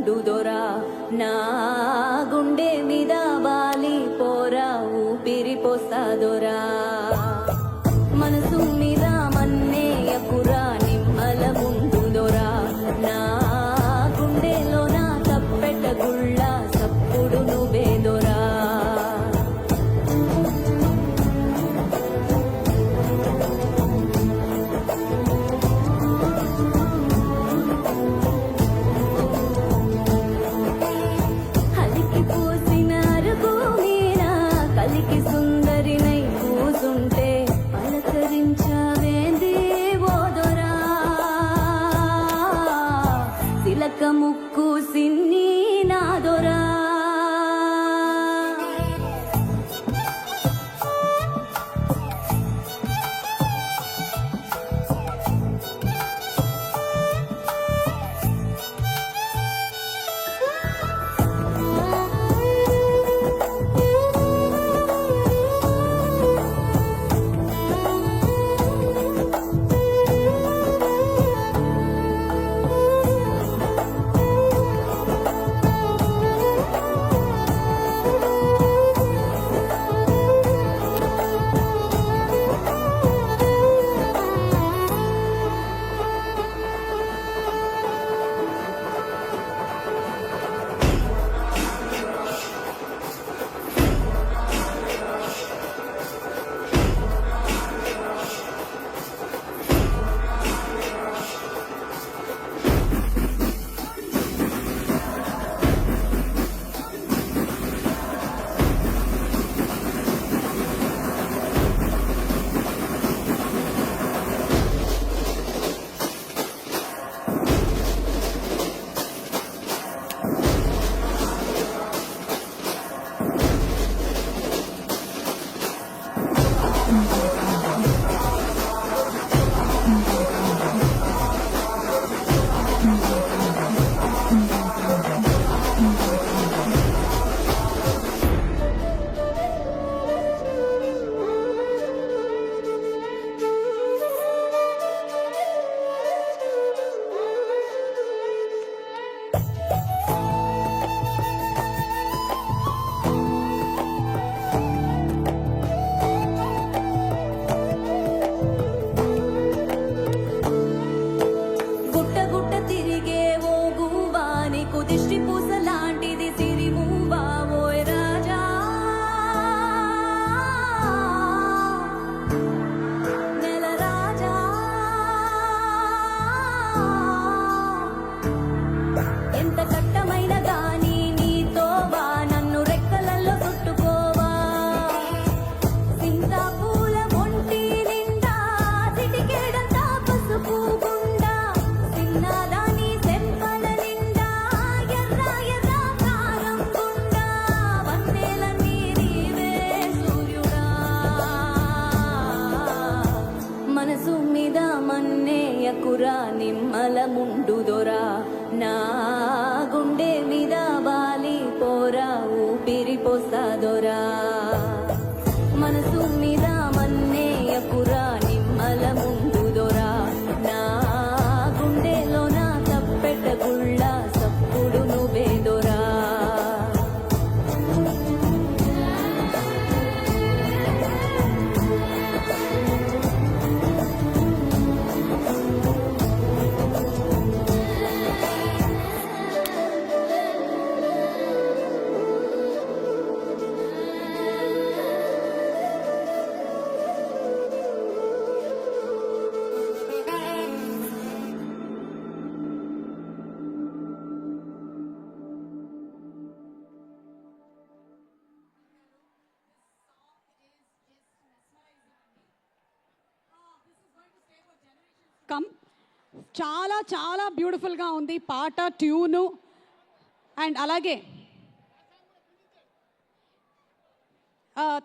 ముందు దొరా నా గుండె మీద వాలి పోరా ఊపిరి పోసాదొరా మనసు మీద మన్నేయకురా నిమ్మల ముందు దొరా నా గుండెలో నా తప్పెట గుళ్ళ సప్పుడు నువ్వే దొరా ముక్కు సిన్ని నాదొరా మన్నేయకురా నిమ్మల ముందు దొరా నా గుండె మీద వాలి పోరా ఊపిరి పోసాదొరా మనసు మీద మన్నేయకురా నిమ్మల ముందు దొరా నా గుండెలో నా తప్పెట గుళ్ళ సప్పుడు నువ్వే దొరా చాలా చాలా బ్యూటిఫుల్గా ఉంది పాట ట్యూను అండ్ అలాగే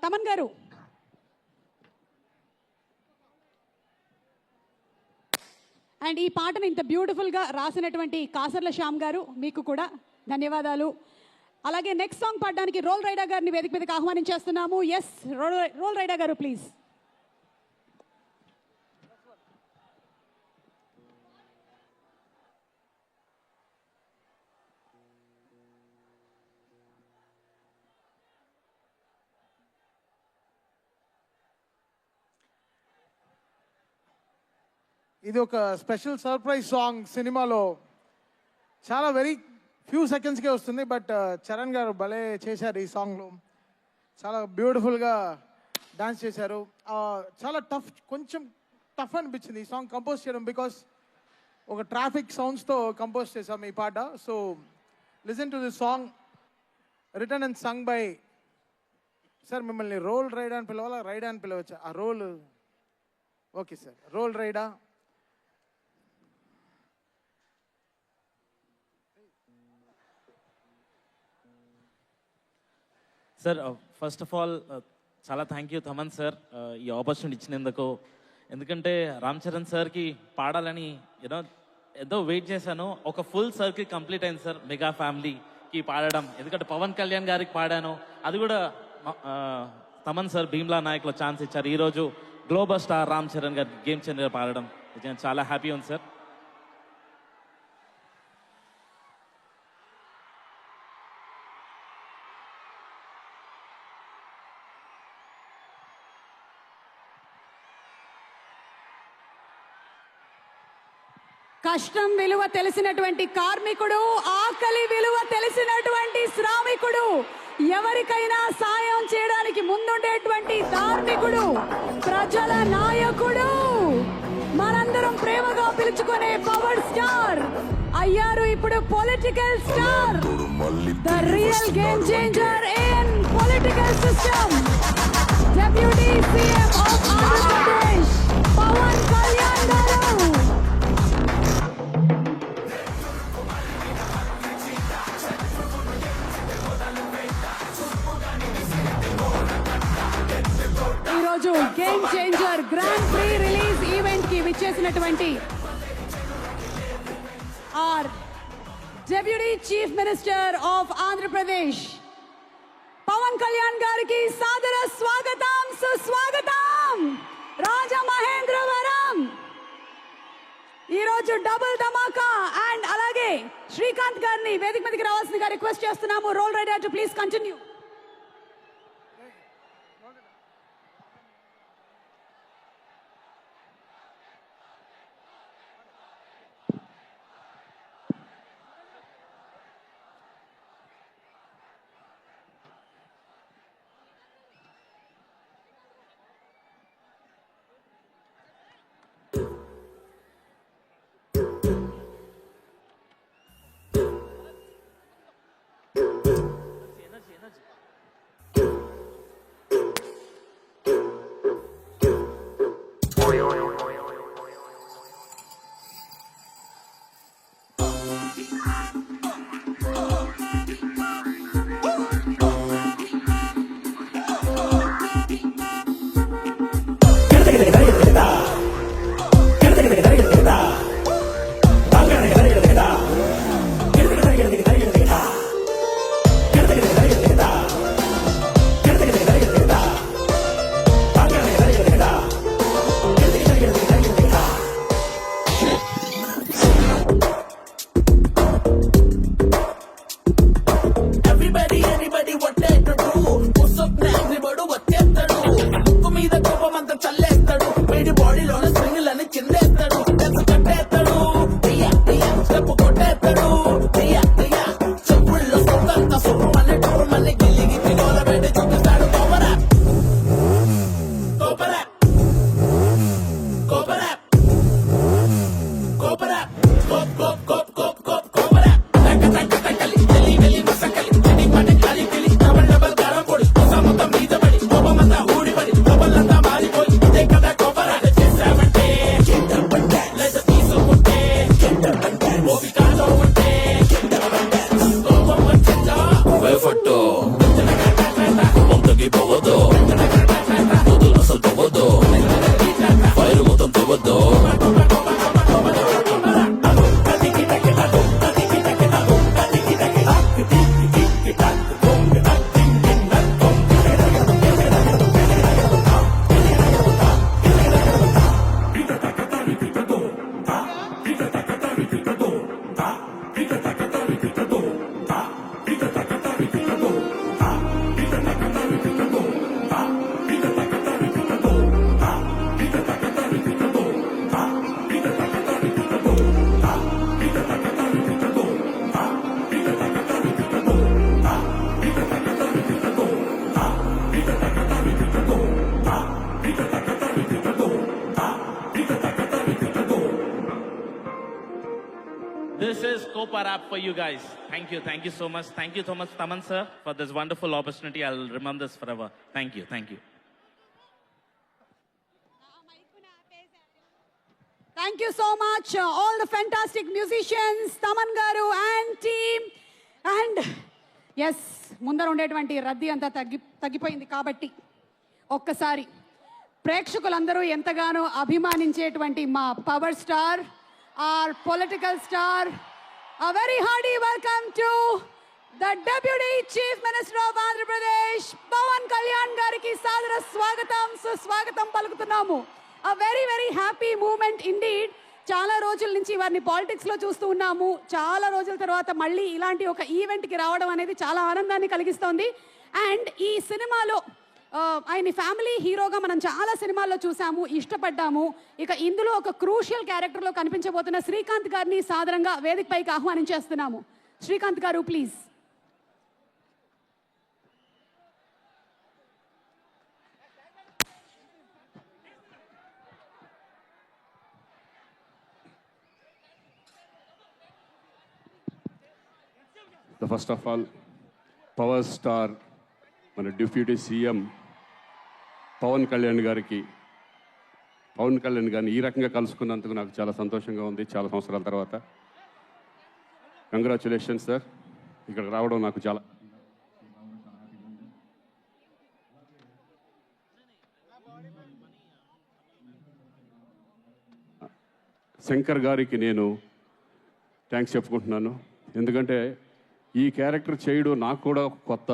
తమన్ గారు అండ్ ఈ పాటను ఇంత బ్యూటిఫుల్గా రాసినటువంటి కాసర్ల శ్యామ్ గారు మీకు కూడా ధన్యవాదాలు. అలాగే నెక్స్ట్ సాంగ్ పాడడానికి రోల్ రైడా గారిని వేదిక మీదకి ఆహ్వానించేస్తున్నాము. ఎస్ రోల్ రైడా గారు ప్లీజ్. ఇది ఒక స్పెషల్ సర్ప్రైజ్ సాంగ్ సినిమాలో. చాలా వెరీ ఫ్యూ సెకండ్స్కే వస్తుంది, బట్ చరణ్ గారు భలే చేశారు ఈ సాంగ్లో. చాలా బ్యూటిఫుల్గా డాన్స్ చేశారు. చాలా కొంచెం టఫ్ అనిపించింది ఈ సాంగ్ కంపోజ్ చేయడం, బికాస్ ఒక ట్రాఫిక్ సౌండ్స్తో కంపోజ్ చేసాం ఈ పాట. So listen to this song written and sung by sir. మిమ్మల్ని రోల్ రైడా అని పిలవాలా, రైడా అని పిలవచ్చా? ఆ Roll okay sir, Roll Rida. Sir first of all చాలా థ్యాంక్ యూ తమన్ సార్ ఈ ఆపర్చునిటీ ఇచ్చినందుకు. ఎందుకంటే రామ్ చరణ్ సార్కి పాడాలని ఏదో వెయిట్ చేశాను. ఒక ఫుల్ సర్కిల్ కంప్లీట్ అయింది సార్, మెగా ఫ్యామిలీకి పాడడం. ఎందుకంటే పవన్ కళ్యాణ్ గారికి పాడాను, అది కూడా తమన్ సార్ భీమ్లా నాయక్లో ఛాన్స్ ఇచ్చారు. ఈరోజు గ్లోబల్ స్టార్ రామ్ చరణ్ గారికి గేమ్ చేంజర్ పాడడం నిజంగా చాలా హ్యాపీ ఉంది సార్. కష్టం విలువ తెలిసినటువంటి కార్మికుడు, ఆకలి విలువ తెలిసినటువంటి శ్రామికుడు, ఎవరికైనా సాయం చేయడానికి ముందుండేటువంటి ధార్మికుడు, ప్రజల నాయకుడు, మనందరం ప్రేమగా పిలుచుకునే పవర్ స్టార్ అయ్యారు ఇప్పుడు political star. The real game changer in political system, deputy CM of Andhra Pradesh Pawan Kalyan గారు. ఈరోజు game changer grand pre release event కి విచ్చేసినటువంటి are deputy chief minister of Andhra Pradesh Pawan Kalyan గారికి సాదర స్వాగతం, సుస్వాగతం. రాజమహేంద్రవరం ఈరోజు డబుల్ ధమాకా. అండ్ అలాగే శ్రీకాంత్ గారిని వేదిక మీదకి రావాల్సిందిగా రిక్వెస్ట్ చేస్తున్నాము. Roll rider to please continue. This is Copa Rap for you guys. Thank you so much. Thank you so much, Taman sir, for this wonderful opportunity. I'll remember this forever. Thank you. Thank you so much all the fantastic musicians Thaman గారు and team. And yes, ముందర ఉండేటువంటి రద్దీ అంతా తగ్గిపోయింది కాబట్టి ఒక్కసారి ప్రేక్షకులందరూ ఎంతగానో అభిమానించేటువంటి మా power star, our political star, a very hearty welcome to the Deputy Chief Minister of Andhra Pradesh, Pawan Kalyan గారికి సాదర స్వాగతం, సుస్వాగతం పలుకుతున్నాము. A very very happy moment indeed. చాలా రోజుల నుంచి వారిని పాలిటిక్స్లో చూస్తూ ఉన్నాము. చాలా రోజుల తర్వాత మళ్ళీ ఇలాంటి ఒక ఈవెంట్కి రావడం అనేది చాలా ఆనందాన్ని కలిగిస్తోంది. అండ్ ఈ సినిమాలో ఆయన ఫ్యామిలీ హీరోగా మనం చాలా సినిమాల్లో చూసాము, ఇష్టపడ్డాము. ఇక ఇందులో ఒక క్రూషియల్ క్యారెక్టర్లో కనిపించబోతున్న శ్రీకాంత్ గారిని సాదరంగా వేదికపైకి ఆహ్వానించేస్తున్నాము. శ్రీకాంత్ గారు please. First of all power star మన డిప్యూటీ సీఎం పవన్ కళ్యాణ్ గారిని ఈ రకంగా కలుసుకున్నందుకు నాకు చాలా సంతోషంగా ఉంది, చాలా సంవత్సరాల తర్వాత. కంగ్రాచులేషన్స్ సార్, ఇక్కడికి రావడం నాకు చాలా. శంకర్ గారికి నేను థ్యాంక్స్ చెప్పుకుంటున్నాను. ఎందుకంటే ఈ క్యారెక్టర్ చేయడం నాకు కూడా కొత్త,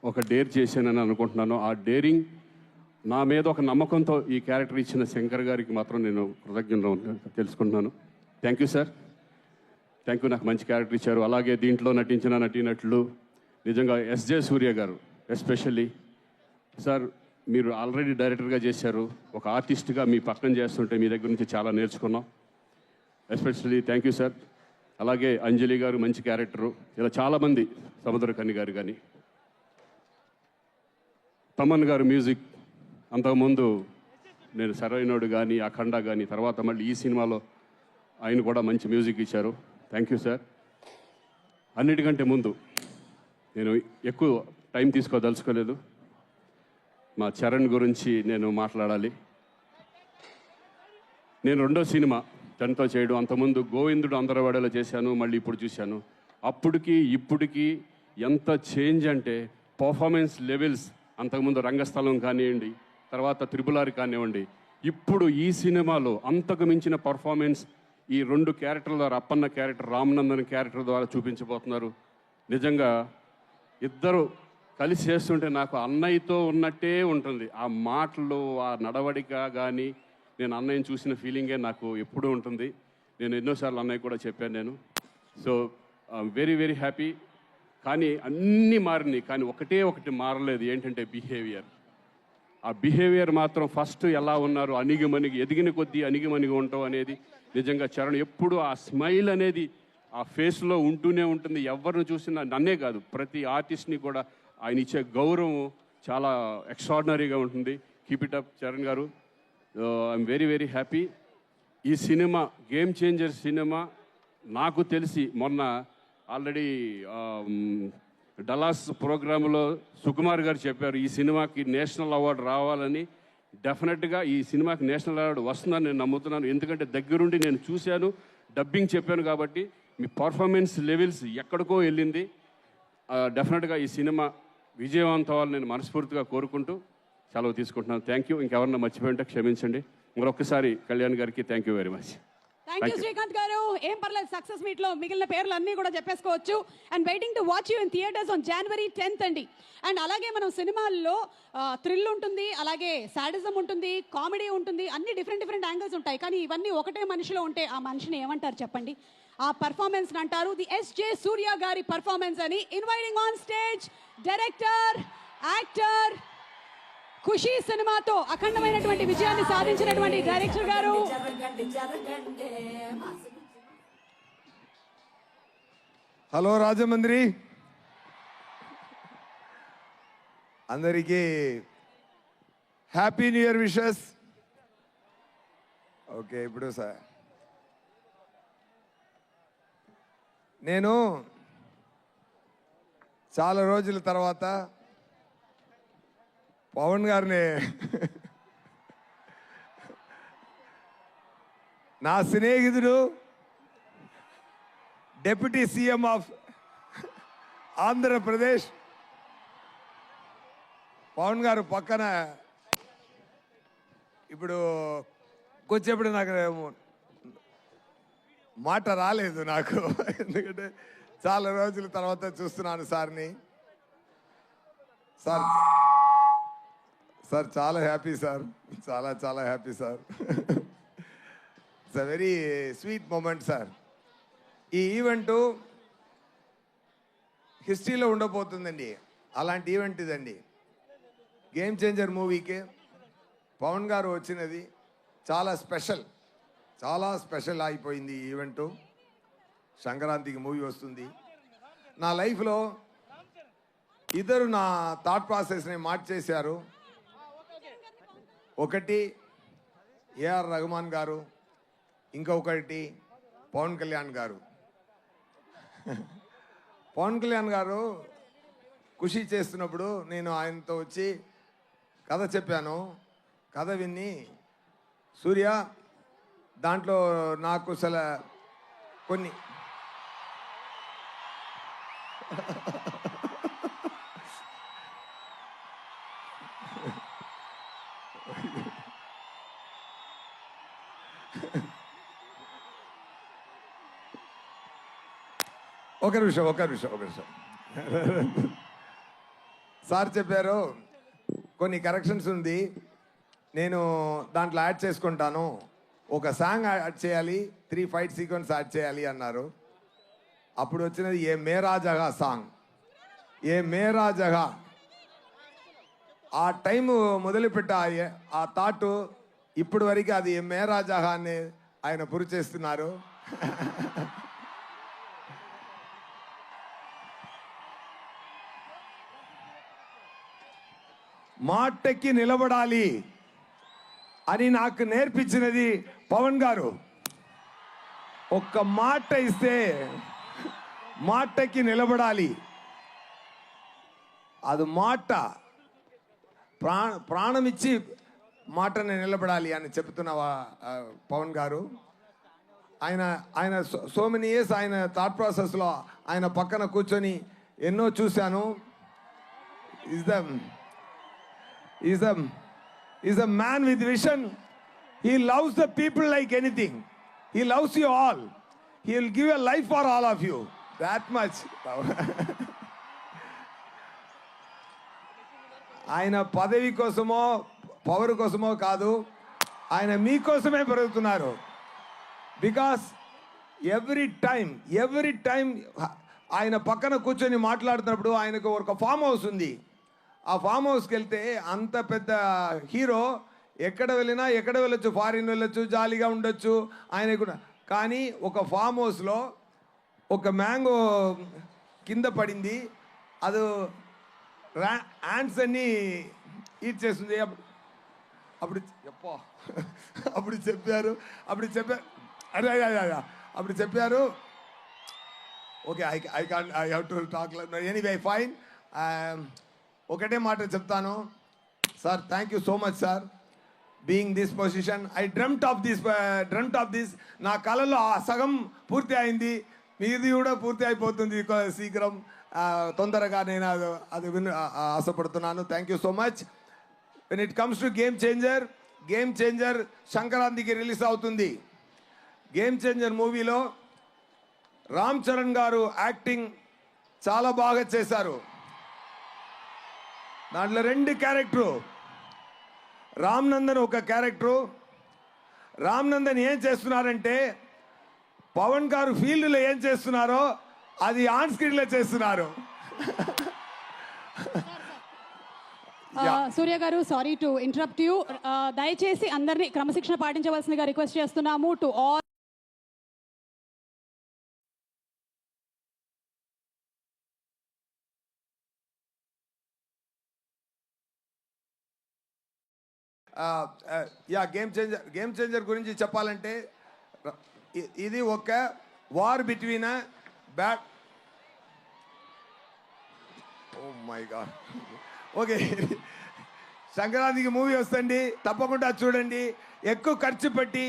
ఒక డేర్ చేశానని అనుకుంటున్నాను. ఆ డేరింగ్ నా మీద ఒక నమ్మకంతో ఈ క్యారెక్టర్ ఇచ్చిన శంకర్ గారికి మాత్రం నేను కృతజ్ఞతలు తెలుసుకుంటున్నాను. Thank you sir, thank you. నాకు మంచి క్యారెక్టర్ ఇచ్చారు. అలాగే దీంట్లో నటించిన నటీనటులు నిజంగా ఎస్జే సూర్య గారు ఎస్పెషల్లీ సార్, మీరు ఆల్రెడీ డైరెక్టర్గా చేశారు, ఒక ఆర్టిస్ట్గా మీ పక్కన చేస్తుంటే మీ దగ్గర నుంచి చాలా నేర్చుకున్నాం. Especially thank you sir. అలాగే అంజలి గారు మంచి క్యారెక్టరు, ఇలా చాలామంది, సముద్రకని గారు కానీ, తమన్ గారు మ్యూజిక్ అంతకుముందు నేను సరైనోడు కానీ అఖండ కానీ, తర్వాత మళ్ళీ ఈ సినిమాలో ఆయన కూడా మంచి మ్యూజిక్ ఇచ్చారు. Thank you sir. అన్నిటికంటే ముందు నేను ఎక్కువ టైం తీసుకోదలుచుకోలేదు, మా చరణ్ గురించి నేను మాట్లాడాలి. నేను రెండో సినిమా తనతో చేయడం, అంతకుముందు గోవిందుడు అందరవాడలో చేశాను, మళ్ళీ ఇప్పుడు చూశాను. అప్పటికి ఇప్పటికీ ఎంత చేంజ్ అంటే పర్ఫార్మెన్స్ లెవెల్స్, అంతకుముందు రంగస్థలం కానివ్వండి, తర్వాత త్రిపులారి కానివ్వండి, ఇప్పుడు ఈ సినిమాలో అంతకు మించిన పర్ఫార్మెన్స్ ఈ రెండు క్యారెక్టర్ల ద్వారా, అప్పన్న క్యారెక్టర్, రామనందన్ క్యారెక్టర్ ద్వారా చూపించబోతున్నారు. నిజంగా ఇద్దరు కలిసి చేస్తుంటే నాకు అన్నయ్యతో ఉన్నట్టే ఉంటుంది. ఆ మాటలు, ఆ నడవడిక కానీ, నేను అన్నయ్యని చూసిన ఫీలింగే నాకు ఎప్పుడూ ఉంటుంది. నేను ఎన్నోసార్లు అన్నయ్య కూడా చెప్పాను నేను. So very very happy. కానీ అన్నీ మారినాయి, కానీ ఒకటి మారలేదు, ఏంటంటే బిహేవియర్. ఆ బిహేవియర్ మాత్రం ఫస్ట్ ఎలా ఉన్నారు, అణిగిమణిగి, ఎదిగిన కొద్దీ అణిగిమణిగి ఉంటాం అనేది నిజంగా చరణ్ ఎప్పుడు ఆ స్మైల్ అనేది ఆ ఫేస్లో ఉంటూనే ఉంటుంది. ఎవరిని చూసినా, నన్నే కాదు ప్రతి ఆర్టిస్ట్ని కూడా ఆయన ఇచ్చే గౌరవం చాలా ఎక్స్ట్రాడినరీగా ఉంటుంది. కీప్ ఇట్ అప్ చరణ్ గారు. I'm very very happy. ఈ సినిమా గేమ్ చేంజర్ సినిమా. నాకు తెలిసి మొన్న ఆల్రెడీ డలాస్ ప్రోగ్రాంలో సుకుమార్ గారు చెప్పారు ఈ సినిమాకి నేషనల్ అవార్డు రావాలని. డెఫినెట్గా ఈ సినిమాకి నేషనల్ అవార్డు వస్తుందని నేను నమ్ముతున్నాను. ఎందుకంటే దగ్గరుండి నేను చూశాను, డబ్బింగ్ చెప్పాను కాబట్టి. మీ పర్ఫార్మెన్స్ లెవెల్స్ ఎక్కడికో వెళ్ళింది. డెఫినెట్గా ఈ సినిమా విజయవంతం అవ్వాలని నేను మనస్ఫూర్తిగా కోరుకుంటూ సెలవు తీసుకుంటున్నాను. Thank you. ఇంకెవరన్నా మర్చిపోయింటే క్షమించండి. మరొకసారి కళ్యాణ్ గారికి thank you very much. Thank you Srikanth గారు. ఏం పర్లేదు, సక్సెస్ మీట్ లో మిగిలిన పేర్లు అన్నీ కూడా చెప్పేసుకోవచ్చు. And waiting to watch you in theatres on January 10th అండి. అండ్ అలాగే మనం సినిమాల్లో థ్రిల్ ఉంటుంది, అలాగే సాడిజం ఉంటుంది, కామెడీ ఉంటుంది, అన్ని డిఫరెంట్ యాంగిల్స్ ఉంటాయి. కానీ ఇవన్నీ ఒకటే మనిషిలో ఉంటే ఆ మనిషిని ఏమంటారు చెప్పండి? ఆ పర్ఫార్మెన్స్ అంటారు ది ఎస్జే సూర్య గారి పర్ఫార్మెన్స్ అని. Inviting on stage director, actor, Khushi సినిమాతో అఖండమైనటువంటి విజయాన్ని సాధించినటువంటి డైరెక్టర్ గారు. హలో రాజమండ్రి, అందరికీ happy new year wishes. Okay, ఇప్పుడు సార్ నేను చాలా రోజుల తర్వాత పవన్ గారిని నా స్నేహితుడు deputy CM of Andhra Pradesh Pawan గారు పక్కన ఇప్పుడు కొంచెప్పుడు నాకు మాట రాలేదు నాకు, ఎందుకంటే చాలా రోజుల తర్వాత చూస్తున్నాను సార్ని. సార్ సార్ చాలా హ్యాపీ సార్, చాలా చాలా happy sir. It's a very sweet moment sir. ఈ ఈవెంటు హిస్టరీలో ఉండబోతుందండి. అలాంటి ఈవెంట్ ఇదండి. గేమ్ చేంజర్ మూవీకి పవన్ గారు వచ్చినది చాలా స్పెషల్, చాలా స్పెషల్ అయిపోయింది ఈ ఈవెంటు. సంక్రాంతికి మూవీ వస్తుంది. నా లైఫ్లో ఇద్దరు నా థాట్ ప్రాసెస్ని మార్చేశారు. ఒకటి ఏఆర్ రెహమాన్ గారు, ఇంకొకటి పవన్ కళ్యాణ్ గారు. పవన్ కళ్యాణ్ గారు ఖుషి చేస్తున్నప్పుడు నేను ఆయనతో వచ్చి కథ చెప్పాను. కథ విని సూర్య దాంట్లో నాకు అసలు కొన్ని ఒక నిమిషం సార్ చెప్పారు కొన్ని కరెక్షన్స్ ఉంది, నేను దాంట్లో యాడ్ చేసుకుంటాను, ఒక సాంగ్ యాడ్ చేయాలి, 3 ఫైట్ సీక్వెన్స్ యాడ్ చేయాలి అన్నారు. అప్పుడు వచ్చినది ఏ మేరా జగా సాంగ్. ఏ మేరా జగా ఆ టైం మొదలుపెట్ట ఆ థాట్ ఇప్పుడు వరకు అది ఏ మేరా జగా అని ఆయన పురి చేస్తున్నారు. మాటకి నిలబడాలి అని నాకు నేర్పించినది పవన్ గారు. ఒక్క మాట ఇస్తే మాటకి నిలబడాలి. అది మాట ప్రాణం ఇచ్చి మాటని నిలబడాలి అని చెప్తున్న పవన్ గారు. ఆయన సో మెనీ ఇయర్స్ ఆయన థాట్ ప్రాసెస్లో ఆయన పక్కన కూర్చొని ఎన్నో చూశాను. is a man with vision. He loves the people like anything. He loves you all. He will give a life for all of you. That much. ఆయన పదవి కోసమో పవర్ కోసమో కాదు, ఆయన మీకోసమే పెరుగుతున్నారు. బికాస్ ఎవ్రీ టైం ఆయన పక్కన కూర్చొని మాట్లాడుతున్నప్పుడు ఆయనకు ఒక ఫామ్ హౌస్ ఉంది. ఆ ఫామ్ హౌస్కి వెళ్తే అంత పెద్ద హీరో ఎక్కడ వెళ్ళొచ్చు, ఫారిన్ వెళ్ళొచ్చు, జాలీగా ఉండొచ్చు ఆయనకు. కానీ ఒక ఫామ్ హౌస్లో ఒక మ్యాంగో కింద పడింది, అది యాంట్స్ అన్ని ఈట్ చేస్తుంది. అప్పుడు చెప్పారు okay I have to talk anyway fine. ఒకటే మాట చెప్తాను sir, thank you so much sir being this position. I dreamt of this. నా కళలో ఆ సగం పూర్తి అయింది, మీది కూడా పూర్తి అయిపోతుంది శీఘ్రం, తొందరగా. నేను అది ఆశపడుతున్నాను. Thank you so much. When it comes to game changer సంక్రాంతికి రిలీజ్ అవుతుంది. గేమ్ చేంజర్ మూవీలో రామ్ చరణ్ గారు యాక్టింగ్ చాలా బాగా చేశారు. దాంట్లో 2 క్యారెక్టరు. రామ్ నందన్ ఒక క్యారెక్టరు. రామ్ నందన్ ఏం చేస్తున్నారంటే పవన్ గారు ఫీల్డ్లో ఏం చేస్తున్నారో అది ఆన్ స్క్రీన్లో చేస్తున్నారు. సూర్య గారు, సారీ టు ఇంటరప్ట్ యూ. దయచేసి అందరినీ క్రమశిక్షణ పాటించవలసిందిగా రిక్వెస్ట్ చేస్తున్నాము. టు ఆల్ గేమ్ చేంజర్ గురించి చెప్పాలంటే ఇది ఒక war between bad oh my god. Okay, సంక్రాంతికి మూవీ వస్తుంది, తప్పకుండా చూడండి. ఎక్కువ ఖర్చు పెట్టి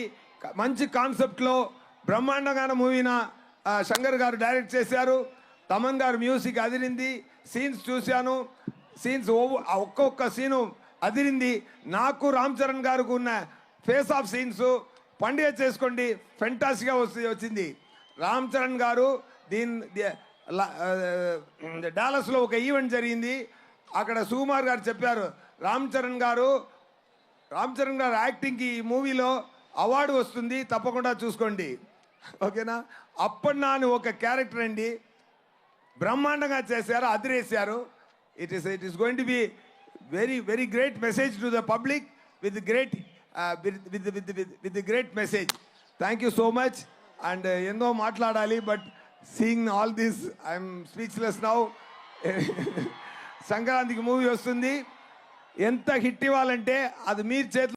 మంచి కాన్సెప్ట్లో బ్రహ్మాండంగా మూవీన శంకర్ గారు డైరెక్ట్ చేశారు. తమన్ గారు మ్యూజిక్ అదిరింది. సీన్స్ చూశాను, సీన్స్ ఒక్కొక్క సీను అదిరింది. నాకు రామ్ చరణ్ గారికి ఉన్న ఫేస్ ఆఫ్ సీన్స్ పండుగ చేసుకోండి ఫెంటాస్టిక్గా వచ్చింది. రామ్ చరణ్ గారు డాలస్లో ఒక ఈవెంట్ జరిగింది. అక్కడ సుకుమార్ గారు చెప్పారు, రామ్ చరణ్ గారు యాక్టింగ్కి ఈ మూవీలో అవార్డు వస్తుంది, తప్పకుండా చూసుకోండి. ఓకేనా? అప్పటి నాని ఒక క్యారెక్టర్ అండి, బ్రహ్మాండంగా చేశారు, అదిరేశారు. It is going to be very very great message to the public with great with great message. Thank you so much. And ఎన్నో మాట్లాడాలి, but seeing all this I'm speechless now. సంక్రాంతికి మూవీ వస్తుంది, ఎంత hit ఇవ్వాలంటే అది మీరు చేతిలో.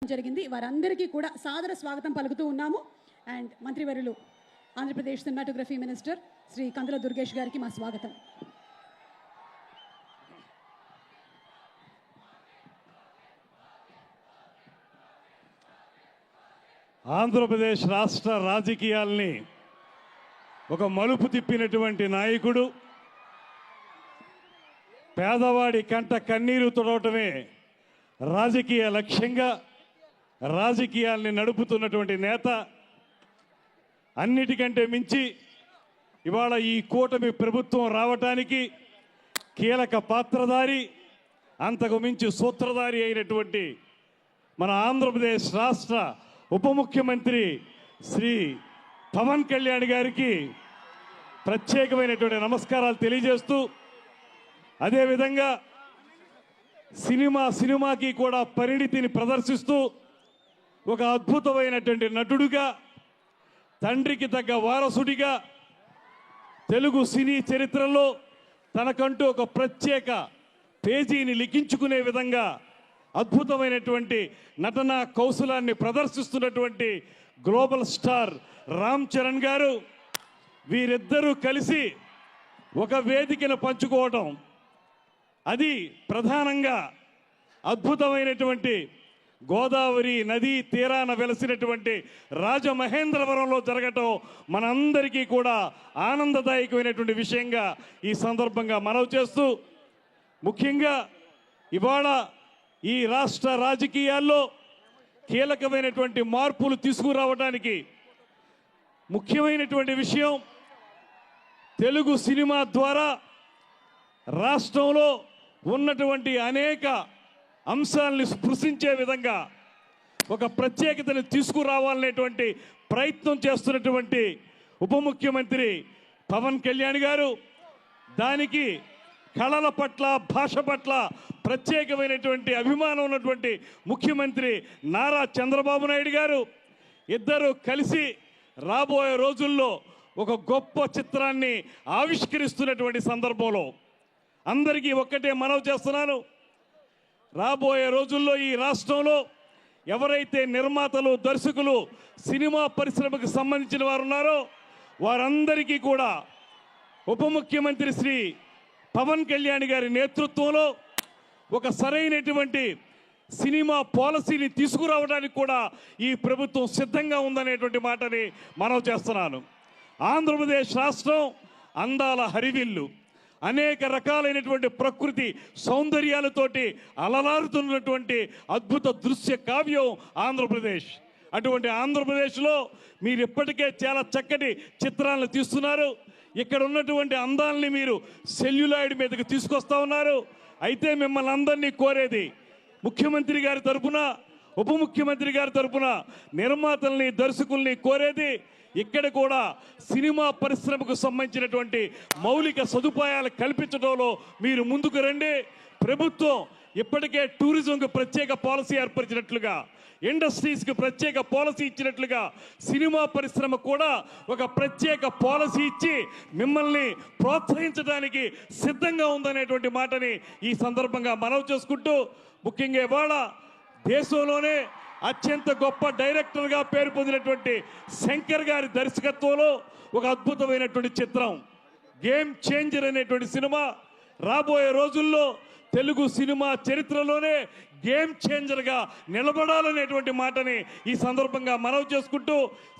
జరిగింది. వారందరికీ కూడా సాదర స్వాగతం పలుకుతూ ఉన్నాము. అండ్ మంత్రివర్యులు ఆంధ్రప్రదేశ్ సినిమాటోగ్రఫీ మినిస్టర్ శ్రీ కందుల దుర్గేష్ గారికి మా స్వాగతం. ఆంధ్రప్రదేశ్ రాష్ట్ర రాజకీయాల్ని ఒక మలుపు తిప్పినటువంటి నాయకుడు, పేదవాడి కంట కన్నీరు తుడవటమే రాజకీయ లక్ష్యంగా రాజకీయాల్ని నడుపుతున్నటువంటి నేత, అన్నిటికంటే మించి ఇవాళ ఈ కూటమి ప్రభుత్వం రావటానికి కీలక పాత్రధారి, అంతకు మించి సూత్రధారి అయినటువంటి మన ఆంధ్రప్రదేశ్ రాష్ట్ర ఉప ముఖ్యమంత్రి శ్రీ పవన్ కళ్యాణ్ గారికి ప్రత్యేకమైనటువంటి నమస్కారాలు తెలియజేస్తూ, అదేవిధంగా సినిమాకి కూడా పరిణితిని ప్రదర్శిస్తూ ఒక అద్భుతమైనటువంటి నటుడుగా, తండ్రికి తగ్గ వారసుడిగా తెలుగు సినీ చరిత్రలో తనకంటూ ఒక ప్రత్యేక పేజీని లిఖించుకునే విధంగా అద్భుతమైనటువంటి నటనా కౌశలాన్ని ప్రదర్శిస్తున్నటువంటి గ్లోబల్ స్టార్ రామ్ చరణ్ గారు, వీరిద్దరూ కలిసి ఒక వేదికను పంచుకోవటం, అది ప్రధానంగా అద్భుతమైనటువంటి గోదావరి నదీ తీరాన వెలసినటువంటి రాజమహేంద్రవరంలో జరగటం మనందరికీ కూడా ఆనందదాయకమైనటువంటి విషయంగా ఈ సందర్భంగా మనవి చేస్తూ, ముఖ్యంగా ఇవాళ ఈ రాష్ట్ర రాజకీయాల్లో కీలకమైనటువంటి మార్పులు తీసుకురావడానికి ముఖ్యమైనటువంటి విషయం, తెలుగు సినిమా ద్వారా రాష్ట్రంలో ఉన్నటువంటి అనేక అంశాలని స్పృశించే విధంగా ఒక ప్రత్యేకతను తీసుకురావాలనేటువంటి ప్రయత్నం చేస్తున్నటువంటి ఉప ముఖ్యమంత్రి పవన్ కళ్యాణ్ గారు, దానికి కళల పట్ల, భాష పట్ల ప్రత్యేకమైనటువంటి అభిమానం ఉన్నటువంటి ముఖ్యమంత్రి నారా చంద్రబాబు నాయుడు గారు, ఇద్దరు కలిసి రాబోయే రోజుల్లో ఒక గొప్ప చిత్రాన్ని ఆవిష్కరిస్తున్నటువంటి సందర్భంలో అందరికీ ఒక్కటే మనవి చేస్తున్నాను, రాబోయే రోజుల్లో ఈ రాష్ట్రంలో ఎవరైతే నిర్మాతలు, దర్శకులు, సినిమా పరిశ్రమకు సంబంధించిన వారు ఉన్నారో వారందరికీ కూడా ఉప ముఖ్యమంత్రి శ్రీ పవన్ కళ్యాణ్ గారి నేతృత్వంలో ఒక సరైనటువంటి సినిమా పాలసీని తీసుకురావడానికి కూడా ఈ ప్రభుత్వం సిద్ధంగా ఉందనేటువంటి మాటని మనవి చేస్తున్నాను. ఆంధ్రప్రదేశ్ రాష్ట్రం అందాల హరివిల్లు, అనేక రకాలైనటువంటి ప్రకృతి సౌందర్యాలతోటి అలలారుతున్నటువంటి అద్భుత దృశ్య కావ్యం ఆంధ్రప్రదేశ్. అటువంటి ఆంధ్రప్రదేశ్లో మీరు ఇప్పటికే చాలా చక్కటి చిత్రాలను తీస్తున్నారు. ఇక్కడ ఉన్నటువంటి అందాలని మీరు సెల్యులాయిడ్ మీదకి తీసుకొస్తా ఉన్నారు. అయితే మిమ్మల్ని అందరినీ కోరేది, ముఖ్యమంత్రి గారి తరఫున ఉప ముఖ్యమంత్రి గారి తరపున నిర్మాతల్ని దర్శకుల్ని కోరేది ఇక్కడ కూడా సినిమా పరిశ్రమకు సంబంధించినటువంటి మౌలిక సదుపాయాలు కల్పించడంలో మీరు ముందుకు రండి. ప్రభుత్వం ఇప్పటికే టూరిజంకు ప్రత్యేక పాలసీ ఏర్పరిచినట్లుగా, ఇండస్ట్రీస్కి ప్రత్యేక పాలసీ ఇచ్చినట్లుగా సినిమా పరిశ్రమ కూడా ఒక ప్రత్యేక పాలసీ ఇచ్చి మిమ్మల్ని ప్రోత్సహించడానికి సిద్ధంగా ఉందనేటువంటి మాటని ఈ సందర్భంగా మనవి చేసుకుంటూ, ముఖ్యంగా ఇవాళ దేశంలోనే అత్యంత గొప్ప డైరెక్టర్గా పేరు పొందినటువంటి శంకర్ గారి దర్శకత్వంలో ఒక అద్భుతమైనటువంటి చిత్రం గేమ్ చేంజర్ అనేటువంటి సినిమా రాబోయే రోజుల్లో తెలుగు సినిమా చరిత్రలోనే గేమ్ చేంజర్గా నిలబడాలనేటువంటి మాటని ఈ సందర్భంగా మనవి చేసుకుంటూ,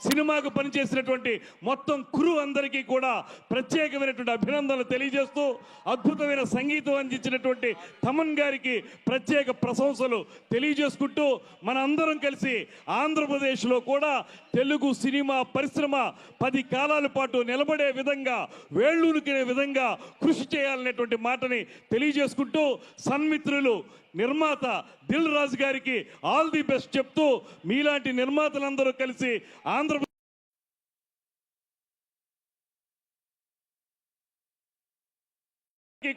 సినిమాకు పనిచేసినటువంటి మొత్తం క్రూ అందరికీ కూడా ప్రత్యేకమైనటువంటి అభినందనలు తెలియజేస్తూ, అద్భుతమైన సంగీతం అందించినటువంటి తమన్ గారికి ప్రత్యేక ప్రశంసలు తెలియజేసుకుంటూ, మన అందరం కలిసి ఆంధ్రప్రదేశ్లో కూడా తెలుగు సినిమా పరిశ్రమ 10 కాలాల పాటు నిలబడే విధంగా, వేళ్ళూనుకునే విధంగా కృషి చేయాలనేటువంటి మాటని తెలియజేసుకుంటూ, సన్మిత్రులు నిర్మాత దిల్ రాజు గారికి ఆల్ ది బెస్ట్ చెప్తూ, మీలాంటి నిర్మాతలందరూ కలిసి ఆంధ్రప్రదేశ్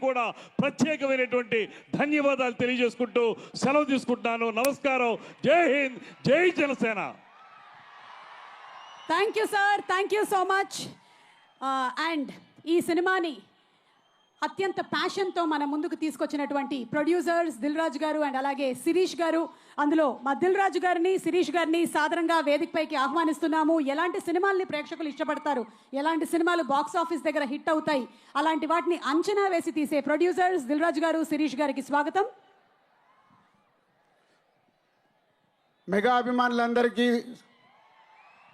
కూడా ప్రత్యేకమైనటువంటి ధన్యవాదాలు తెలియజేసుకుంటూ సెలవు తీసుకుంటున్నాను. నమస్కారం. జై హింద్, జై Janasena. Thank you sir, thank you so much. And ఈ సినిమాని అత్యంత ప్యాషన్తో మన ముందుకు తీసుకొచ్చినటువంటి ప్రొడ్యూసర్స్ దిల్ రాజు గారు అండ్ అలాగే శిరీష్ గారు, అందులో మా దిల్ రాజు గారిని, శిరీష్ గారిని సాదరంగా వేదికపైకి ఆహ్వానిస్తున్నాము. ఎలాంటి సినిమాల్ని ప్రేక్షకులు ఇష్టపడతారు, ఎలాంటి సినిమాలు బాక్స్ ఆఫీస్ దగ్గర హిట్ అవుతాయి, అలాంటి వాటిని అంచనా వేసి తీసే ప్రొడ్యూసర్స్ దిల్ రాజు గారు, శిరీష్ గారికి స్వాగతం. మెగా అభిమానులందరికీ,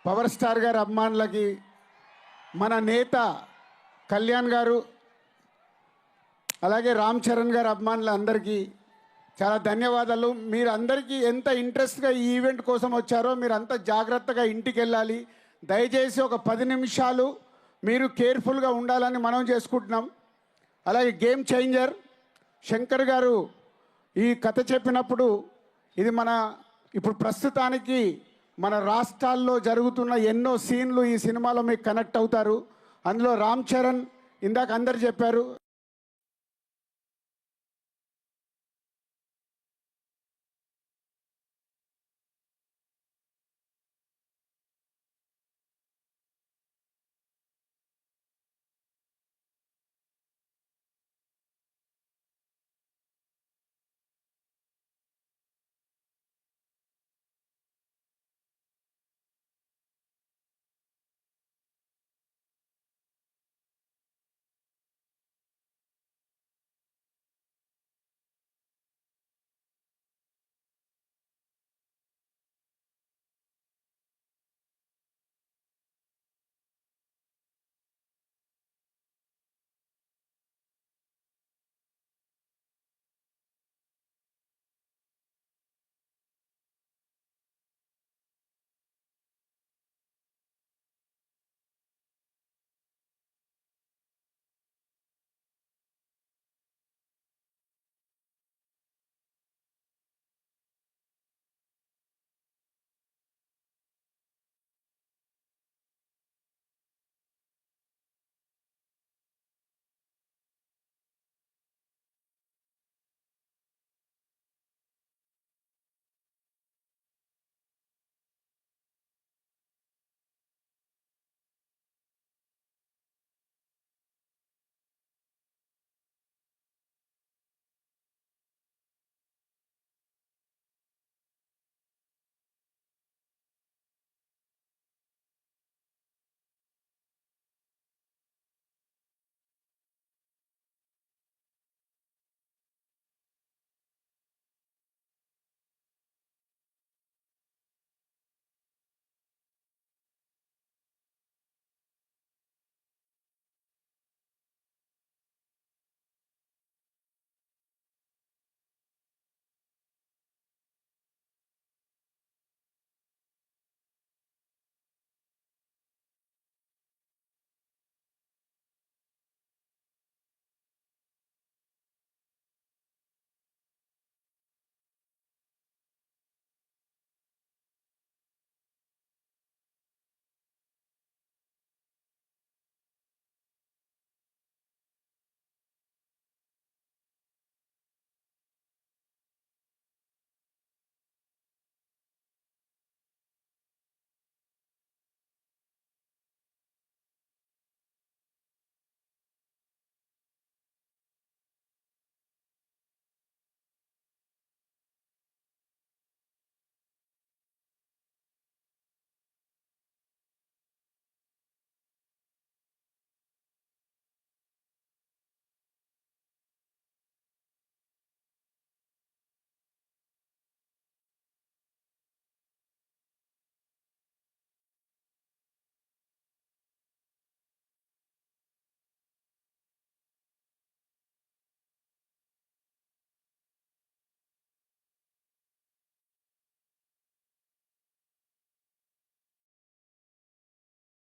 పవర్ స్టార్ గారి అభిమానులకి, మన నేత కళ్యాణ్ గారు అలాగే రామ్ చరణ్ గారి అభిమానులందరికీ చాలా ధన్యవాదాలు. మీరు అందరికీ ఎంత ఇంట్రెస్ట్గా ఈ ఈవెంట్ కోసం వచ్చారో మీరు అంత జాగ్రత్తగా ఇంటికి వెళ్ళాలి. దయచేసి ఒక 10 నిమిషాలు మీరు కేర్ఫుల్గా ఉండాలని మనం చేసుకుంటున్నాం. అలాగే గేమ్ చేంజర్ శంకర్ గారు ఈ కథ చెప్పినప్పుడు ఇది ఇప్పుడు ప్రస్తుతానికి మన రాష్ట్రాల్లో జరుగుతున్న ఎన్నో సీన్లు ఈ సినిమాలో మీకు కనెక్ట్ అవుతారు. అందులో రామ్ చరణ్ ఇందాక అందరు చెప్పారు,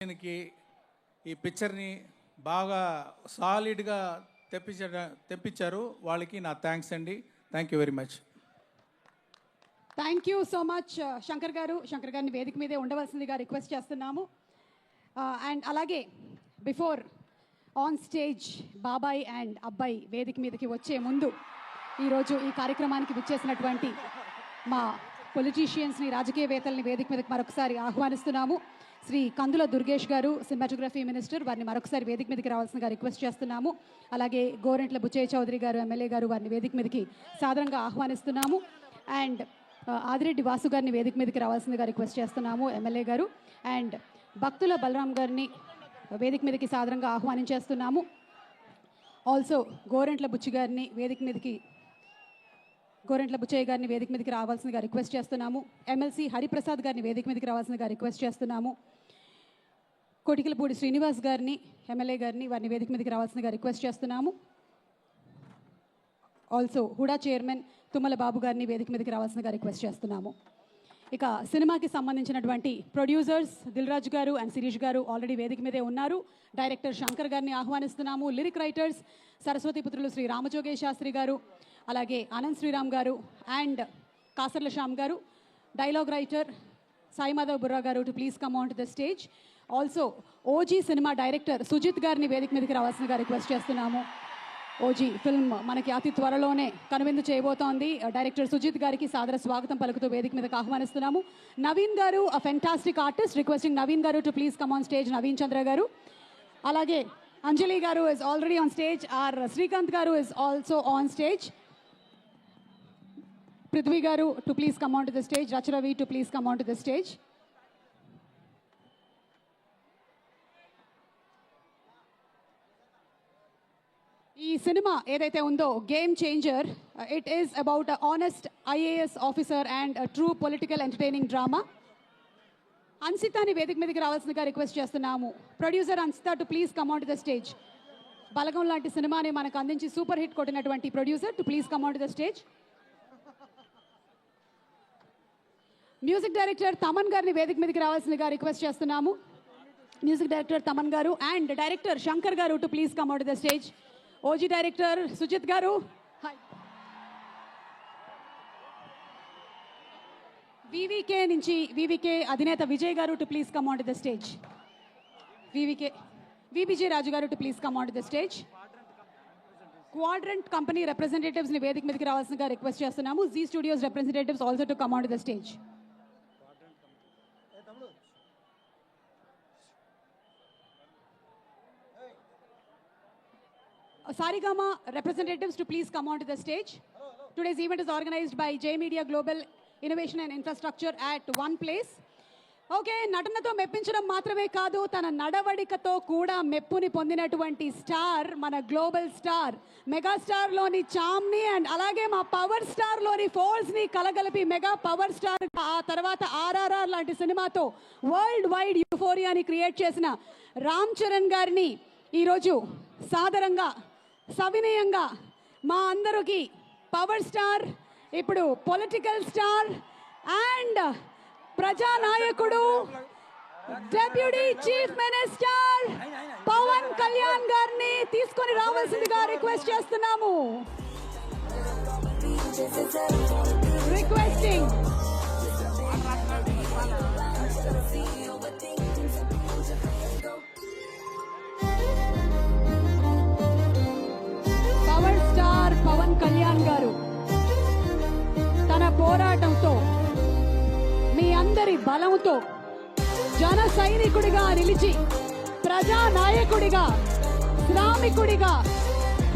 దీనికి ఈ పిక్చర్ని బాగా సాలిడ్గా తెప్పించారు. వాళ్ళకి నా థ్యాంక్స్ అండి. Thank you very much. Thank you so much Shankar గారిని వేదిక మీదే ఉండవలసిందిగా రిక్వెస్ట్ చేస్తున్నాము. అండ్ అలాగే బిఫోర్ ఆన్ స్టేజ్ బాబాయ్ అండ్ అబ్బాయి వేదిక మీదకి వచ్చే ముందు ఈరోజు ఈ కార్యక్రమానికి విచ్చేసినటువంటి మా పొలిటీషియన్స్ని, రాజకీయవేత్తల్ని వేదిక మీదకి మరొకసారి ఆహ్వానిస్తున్నాము. శ్రీ కందుల దుర్గేష్ గారు, సినిమాటోగ్రఫీ మినిస్టర్, వారిని మరొకసారి వేదిక మీదకి రావాల్సిందిగా రిక్వెస్ట్ చేస్తున్నాము. అలాగే గోరెంట్ల బుచ్చయ్య చౌదరి గారు, ఎమ్మెల్యే గారు, వారిని వేదిక మీదకి సాదరంగా ఆహ్వానిస్తున్నాము. అండ్ ఆదిరెడ్డి వాసు గారిని వేదిక మీదకి రావాల్సిందిగా రిక్వెస్ట్ చేస్తున్నాము, ఎమ్మెల్యే గారు. అండ్ భక్తుల బలరాం గారిని వేదిక మీదకి సాదరంగా ఆహ్వానించేస్తున్నాము. ఆల్సో గోరెంట్ల బుచ్చయ్య గారిని వేదిక మీదకి రావాల్సిందిగా రిక్వెస్ట్ చేస్తున్నాము. ఎమ్మెల్సీ హరిప్రసాద్ గారిని వేదిక మీదకి రావాల్సిందిగా రిక్వెస్ట్ చేస్తున్నాము. కోటికలపూడి శ్రీనివాస్ గారిని, ఎమ్మెల్యే గారిని, వారిని వేదిక మీదకి రావాల్సిందిగా రిక్వెస్ట్ చేస్తున్నాము. ఆల్సో హుడా చైర్మన్ తుమ్మల బాబు గారిని వేదిక మీదకి రావాల్సిందిగా రిక్వెస్ట్ చేస్తున్నాము. ఇక సినిమాకి సంబంధించినటువంటి ప్రొడ్యూసర్స్ దిల్రాజు గారు అండ్ శిరీష్ గారు ఆల్రెడీ వేదిక మీదే ఉన్నారు. డైరెక్టర్ శంకర్ గారిని ఆహ్వానిస్తున్నాము. లిరిక్ రైటర్స్ సరస్వతి పుత్రులు శ్రీ రామజోగేశ్ శాస్త్రి గారు, అలాగే ఆనంద్ శ్రీరామ్ గారు అండ్ కాసర్ల శ్యామ్ గారు. డైలాగ్ రైటర్ సాయి మాధవ్ బుర్రా గారు to please come on to the stage. Also OG cinema director Sujeeth గారిని వేదిక మీదకి రావాల్సిందిగా రిక్వెస్ట్ చేస్తున్నాము. ఓజీ ఫిల్మ్ మనకి అతి త్వరలోనే కనువిందు చేయబోతోంది. డైరెక్టర్ సుజిత్ గారికి సాదర స్వాగతం పలుకుతూ వేదిక మీదకి ఆహ్వానిస్తున్నాము. నవీన్ గారు, a fantastic artist, requesting Naveen గారు to please come on stage. Naveen Chandra గారు, అలాగే అంజలి గారు is already on stage. R Srikanth గారు is also on stage. Prithvi గారు to please come on to the stage. Racha Ravi to please come on to the stage. ఈ సినిమా ఏదైతే ఉందో game changer, it is about a honest IAS officer and true political entertaining drama. అన్సితాని వేదిక మీదకి రావాల్సిందిగా request చేస్తున్నాము. Producer Ansitha to please come on to the stage. Balagam లాంటి సినిమాని మనకు అందించి సూపర్ హిట్ కొట్టినటువంటి producer to please come on to the stage. Music director Thaman గారిని వేదిక మీదకి రావాల్సిందిగా రిక్వెస్ట్ చేస్తున్నాము. మ్యూజిక్ డైరెక్టర్ తమన్ గారు అండ్ డైరెక్టర్ శంకర్ గారు to please come on to the stage. OG director Sujeeth గారు, వివికే అధినేత విజయ్ గారు to please come on to the stage. VBJ Raju గారు to please come on to the stage. Quadrant company representatives ని వేదిక మీదకి రావాల్సిందిగా రిక్వెస్ట్ చేస్తున్నాము. Zee studios representatives also to come on to the stage. Sarigama representatives to please come on to the stage. Today's event is organized by J Media Global Innovation and Infrastructure at one place. Okay, నటనతో మెప్పించడం మాత్రమే కాదు, తన నడవడికతో కూడా మెప్పుని పొందినటువంటి star, మన global star మెగాస్టార్లోని చామ్ని and అలాగే మా power స్టార్లోని ఫోర్స్ని కలగలిపి mega power star, ఆ తర్వాత ఆర్ఆర్ఆర్ లాంటి సినిమాతో వరల్డ్ వైడ్ యూఫోరియాని క్రియేట్ చేసిన రామ్ చరణ్ గారిని ఈరోజు సాదరంగా సవినయంగా మా అందరికి పవర్ స్టార్, ఇప్పుడు పొలిటికల్ స్టార్ అండ్ ప్రజానాయకుడు, deputy chief minister Pawan Kalyan గారిని తీసుకొని రావాల్సిందిగా రిక్వెస్ట్ చేస్తున్నాము. Requesting power star Pawan Kalyan గారు తన పోరాటంతో, మీ అందరి బలంతో జన సైనికుడిగా నిలిచి ప్రజానాయకుడిగా, శ్రామికుడిగా,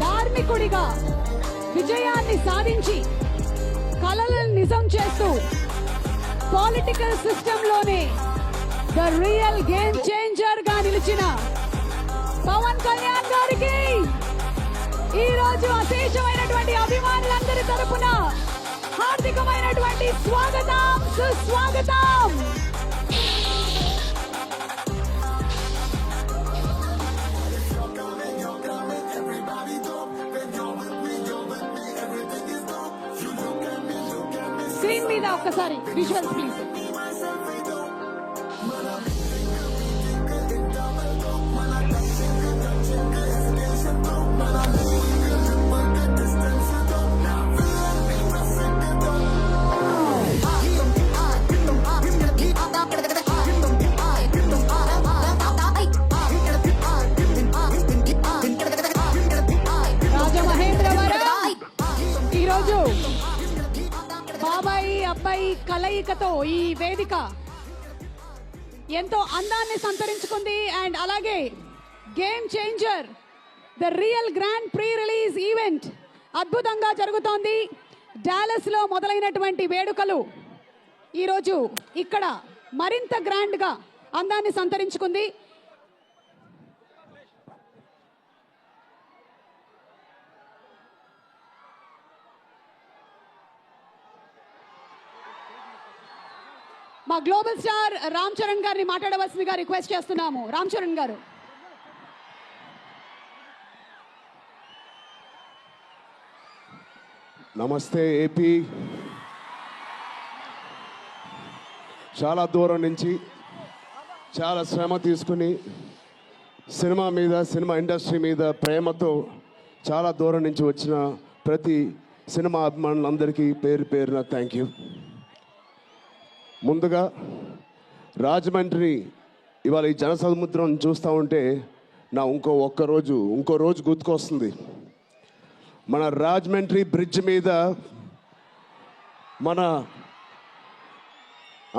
ధార్మికుడిగా విజయాన్ని సాధించి కలలను నిజం చేస్తూ పొలిటికల్ సిస్టంలోనే ద రియల్ గేమ్ చేంజర్ గా నిలిచిన పవన్ కళ్యాణ్ గారికి ఈ రోజు అశేషమైనటువంటి అభిమానులందరి తరపున హార్దికమైనటువంటి స్వాగతం, సుస్వాగతం. స్క్రీన్ మీద ఒక్కసారి విజువల్స్ ప్లీజ్. రాజమహేంద్రవరం ఈరోజు బాబాయి అబ్బాయి కలయికతో ఈ వేదిక ఎంతో అందాన్ని సంతరించుకుంది. అండ్ అలాగే game changer the real grand pre release event అద్భుతంగా జరుగుతోంది. డాలస్లో మొదలైనటువంటి వేడుకలు ఈరోజు ఇక్కడ మరింత గ్రాండ్గా అందాన్ని సంతరించుకుంది. మా గ్లోబల్ స్టార్ రామ్ చరణ్ గారిని మాట్లాడవలసిందిగా రిక్వెస్ట్ చేస్తున్నాము. రామ్ చరణ్ గారు. నమస్తే ఏపీ. చాలా దూరం నుంచి చాలా శ్రమ తీసుకుని సినిమా ఇండస్ట్రీ మీద ప్రేమతో చాలా దూరం నుంచి వచ్చిన ప్రతి సినిమా అభిమానులందరికీ పేరు పేరున థ్యాంక్ యూ. ముందుగా రాజమండ్రి ఇవాళ ఈ జనసముద్రం చూస్తూ ఉంటే నా ఇంకో రోజు గుర్తుకొస్తుంది. మన రాజమండ్రి బ్రిడ్జ్ మీద మన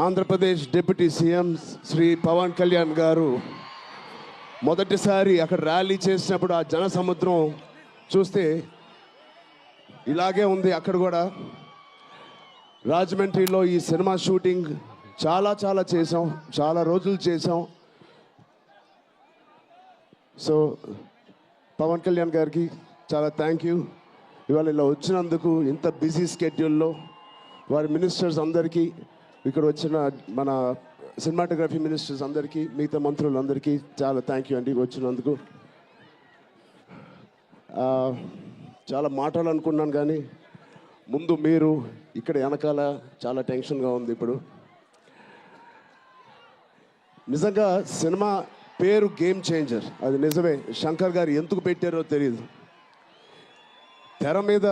ఆంధ్రప్రదేశ్ డిప్యూటీ సీఎం శ్రీ పవన్ కళ్యాణ్ గారు మొదటిసారి అక్కడ ర్యాలీ చేసినప్పుడు ఆ జనసముద్రం చూస్తే ఇలాగే ఉంది. అక్కడ కూడా రాజమండ్రిలో ఈ సినిమా షూటింగ్ చాలా చేసాం, చాలా రోజులు చేసాం. సో పవన్ కళ్యాణ్ గారికి చాలా థ్యాంక్ యూ. ఇవాళ ఇలా వచ్చినందుకు ఇంత బిజీ స్కెడ్యూల్లో వారి మినిస్టర్స్ అందరికీ, ఇక్కడ వచ్చిన మన సినిమాటోగ్రఫీ మినిస్టర్స్ అందరికీ, మిగతా మంత్రులందరికీ చాలా థ్యాంక్ యూ అండి వచ్చినందుకు. చాలా మాట్లాడాలనుకున్నాను కానీ ముందు మీరు ఇక్కడ వెనకాల చాలా టెన్షన్గా ఉంది. ఇప్పుడు నిజంగా సినిమా పేరు గేమ్ చేంజర్, అది నిజమే. శంకర్ గారు ఎందుకు పెట్టారో తెలియదు. తెర మీద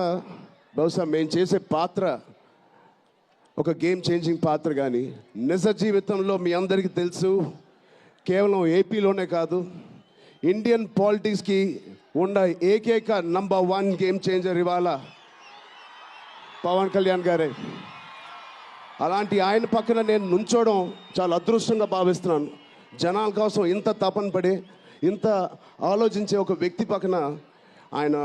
బహుశా మేము చేసే పాత్ర ఒక గేమ్ చేంజింగ్ పాత్ర, కానీ నిజ జీవితంలో మీ అందరికీ తెలుసు, కేవలం ఏపీలోనే కాదు ఇండియన్ పాలిటిక్స్కి ఉన్న ఏకైక నంబర్ 1 గేమ్ చేంజర్ ఇవాళ పవన్ కళ్యాణ్ గారే. అలాంటి ఆయన పక్కన నేను నుంచోవడం చాలా అదృష్టంగా భావిస్తున్నాను. జనాల కోసం ఇంత తపన పడి ఇంత ఆలోచించే ఒక వ్యక్తి పక్కన ఆయన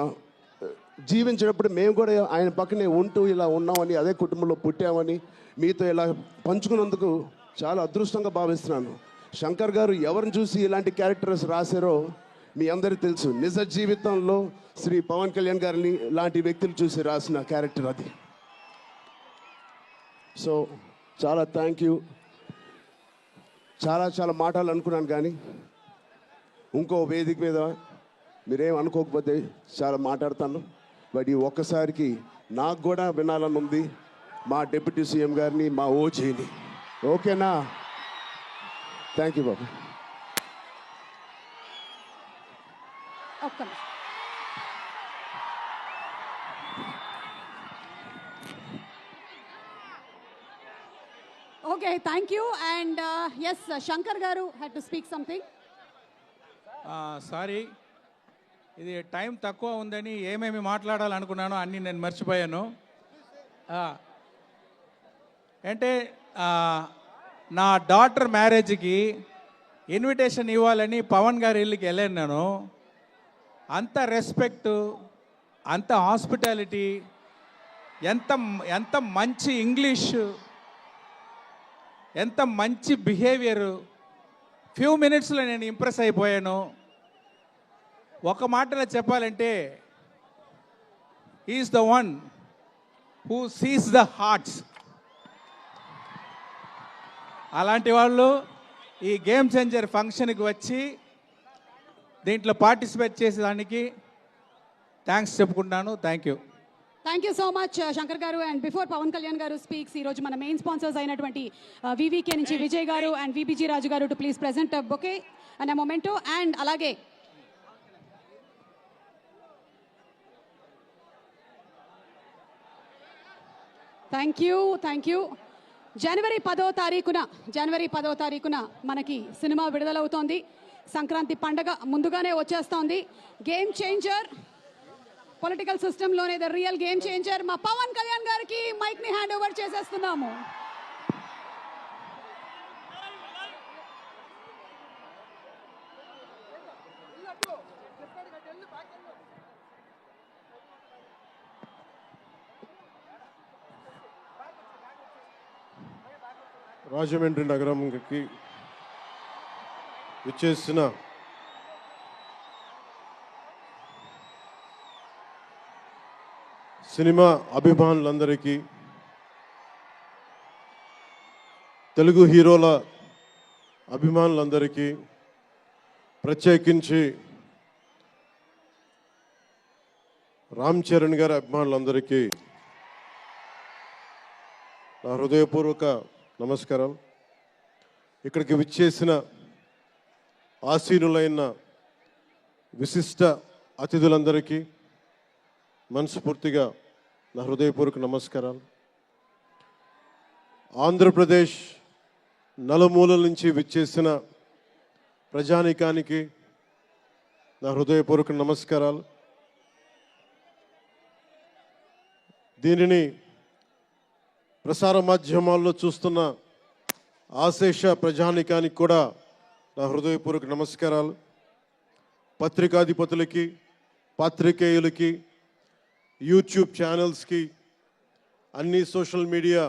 జీవించేటప్పుడు మేము కూడా ఆయన పక్కనే ఉంటూ ఇలా ఉన్నామని, అదే కుటుంబంలో పుట్టామని మీతో ఇలా పంచుకున్నందుకు చాలా అదృష్టంగా భావిస్తున్నాను. శంకర్ గారు ఎవరిని చూసి ఇలాంటి క్యారెక్టర్స్ రాశారో మీ అందరికీ తెలుసు. నిజ జీవితంలో శ్రీ పవన్ కళ్యాణ్ గారిని లాంటి వ్యక్తులు చూసి రాసిన క్యారెక్టర్ అది. సో చాలా థ్యాంక్ యూ. చాలా మాట్లాడాలనుకున్నాను కానీ ఇంకో వేదిక మీద మీరేం అనుకోకపోతే చాలా మాట్లాడతాను. బట్ ఈ ఒక్కసారికి నాకు కూడా వినాలని ఉంది మా డిప్యూటీ సీఎం గారిని, మా ఓజీని. ఓకేనా? Thank you Babu. Okay, thank you. And yes, Shankar Garu had to speak something. Sorry, ఇది టైం తక్కువ ఉందని ఏమేమి మాట్లాడాలనుకున్నానో అన్నీ నేను మర్చిపోయాను. అంటే నా డాటర్ మ్యారేజ్కి ఇన్విటేషన్ ఇవ్వాలని పవన్ గారి ఇల్లుకి వెళ్ళాను నేను. అంత రెస్పెక్ట్, అంత హాస్పిటాలిటీ, ఎంత మంచి ఇంగ్లీష్, ఎంత మంచి బిహేవియరు. ఫ్యూ మినిట్స్లో నేను ఇంప్రెస్ అయిపోయాను. ఒక మాటలో చెప్పాలంటే is the one who sees the hearts. అలాంటి వాళ్ళు ఈ గేమ్ చేంజర్ ఫంక్షన్కి వచ్చి దీంట్లో పార్టిసిపేట్ చేసేదానికి థ్యాంక్స్ చెప్పుకుంటున్నాను. Thank you. Thank you so much, Shankar Garu. And before Pawan Kalyan Garu speaks, ee roju mana main sponsors ayinatuvanti VVK nunchi Vijay Garu and VBG Raju Garu to please present a bouquet and a memento. And alage thank you. జనవరి 10వ తారీఖున మనకి సినిమా విడుదలవుతోంది. సంక్రాంతి పండగ ముందుగానే వచ్చేస్తోంది. Game changer, political సిస్టంలోనే ద రియల్ గేమ్ చేంజర్ మా పవన్ కళ్యాణ్ గారికి మైక్ని హ్యాండ్ ఓవర్ చేసేస్తున్నాము. రాజమండ్రి నగరంకి విచ్చేసిన సినిమా అభిమానులందరికీ, తెలుగు హీరోల అభిమానులందరికీ, ప్రత్యేకించి రామ్ చరణ్ గారి అభిమానులందరికీ నా హృదయపూర్వక నమస్కారం. ఇక్కడికి విచ్చేసిన ఆసీనులైన విశిష్ట అతిథులందరికీ మనస్ఫూర్తిగా నా హృదయపూర్వక నమస్కారాలు. ఆంధ్రప్రదేశ్ నలుమూలల నుంచి విచ్చేసిన ప్రజానీకానికి నా హృదయపూర్వక నమస్కారాలు. దీనిని ప్రసార మాధ్యమాల్లో చూస్తున్న ఆశేష ప్రజానీకానికి కూడా నా హృదయపూర్వక నమస్కారాలు. పత్రికాధిపతులకి, పాత్రికేయులకి, యూట్యూబ్ ఛానల్స్కి, అన్ని సోషల్ మీడియా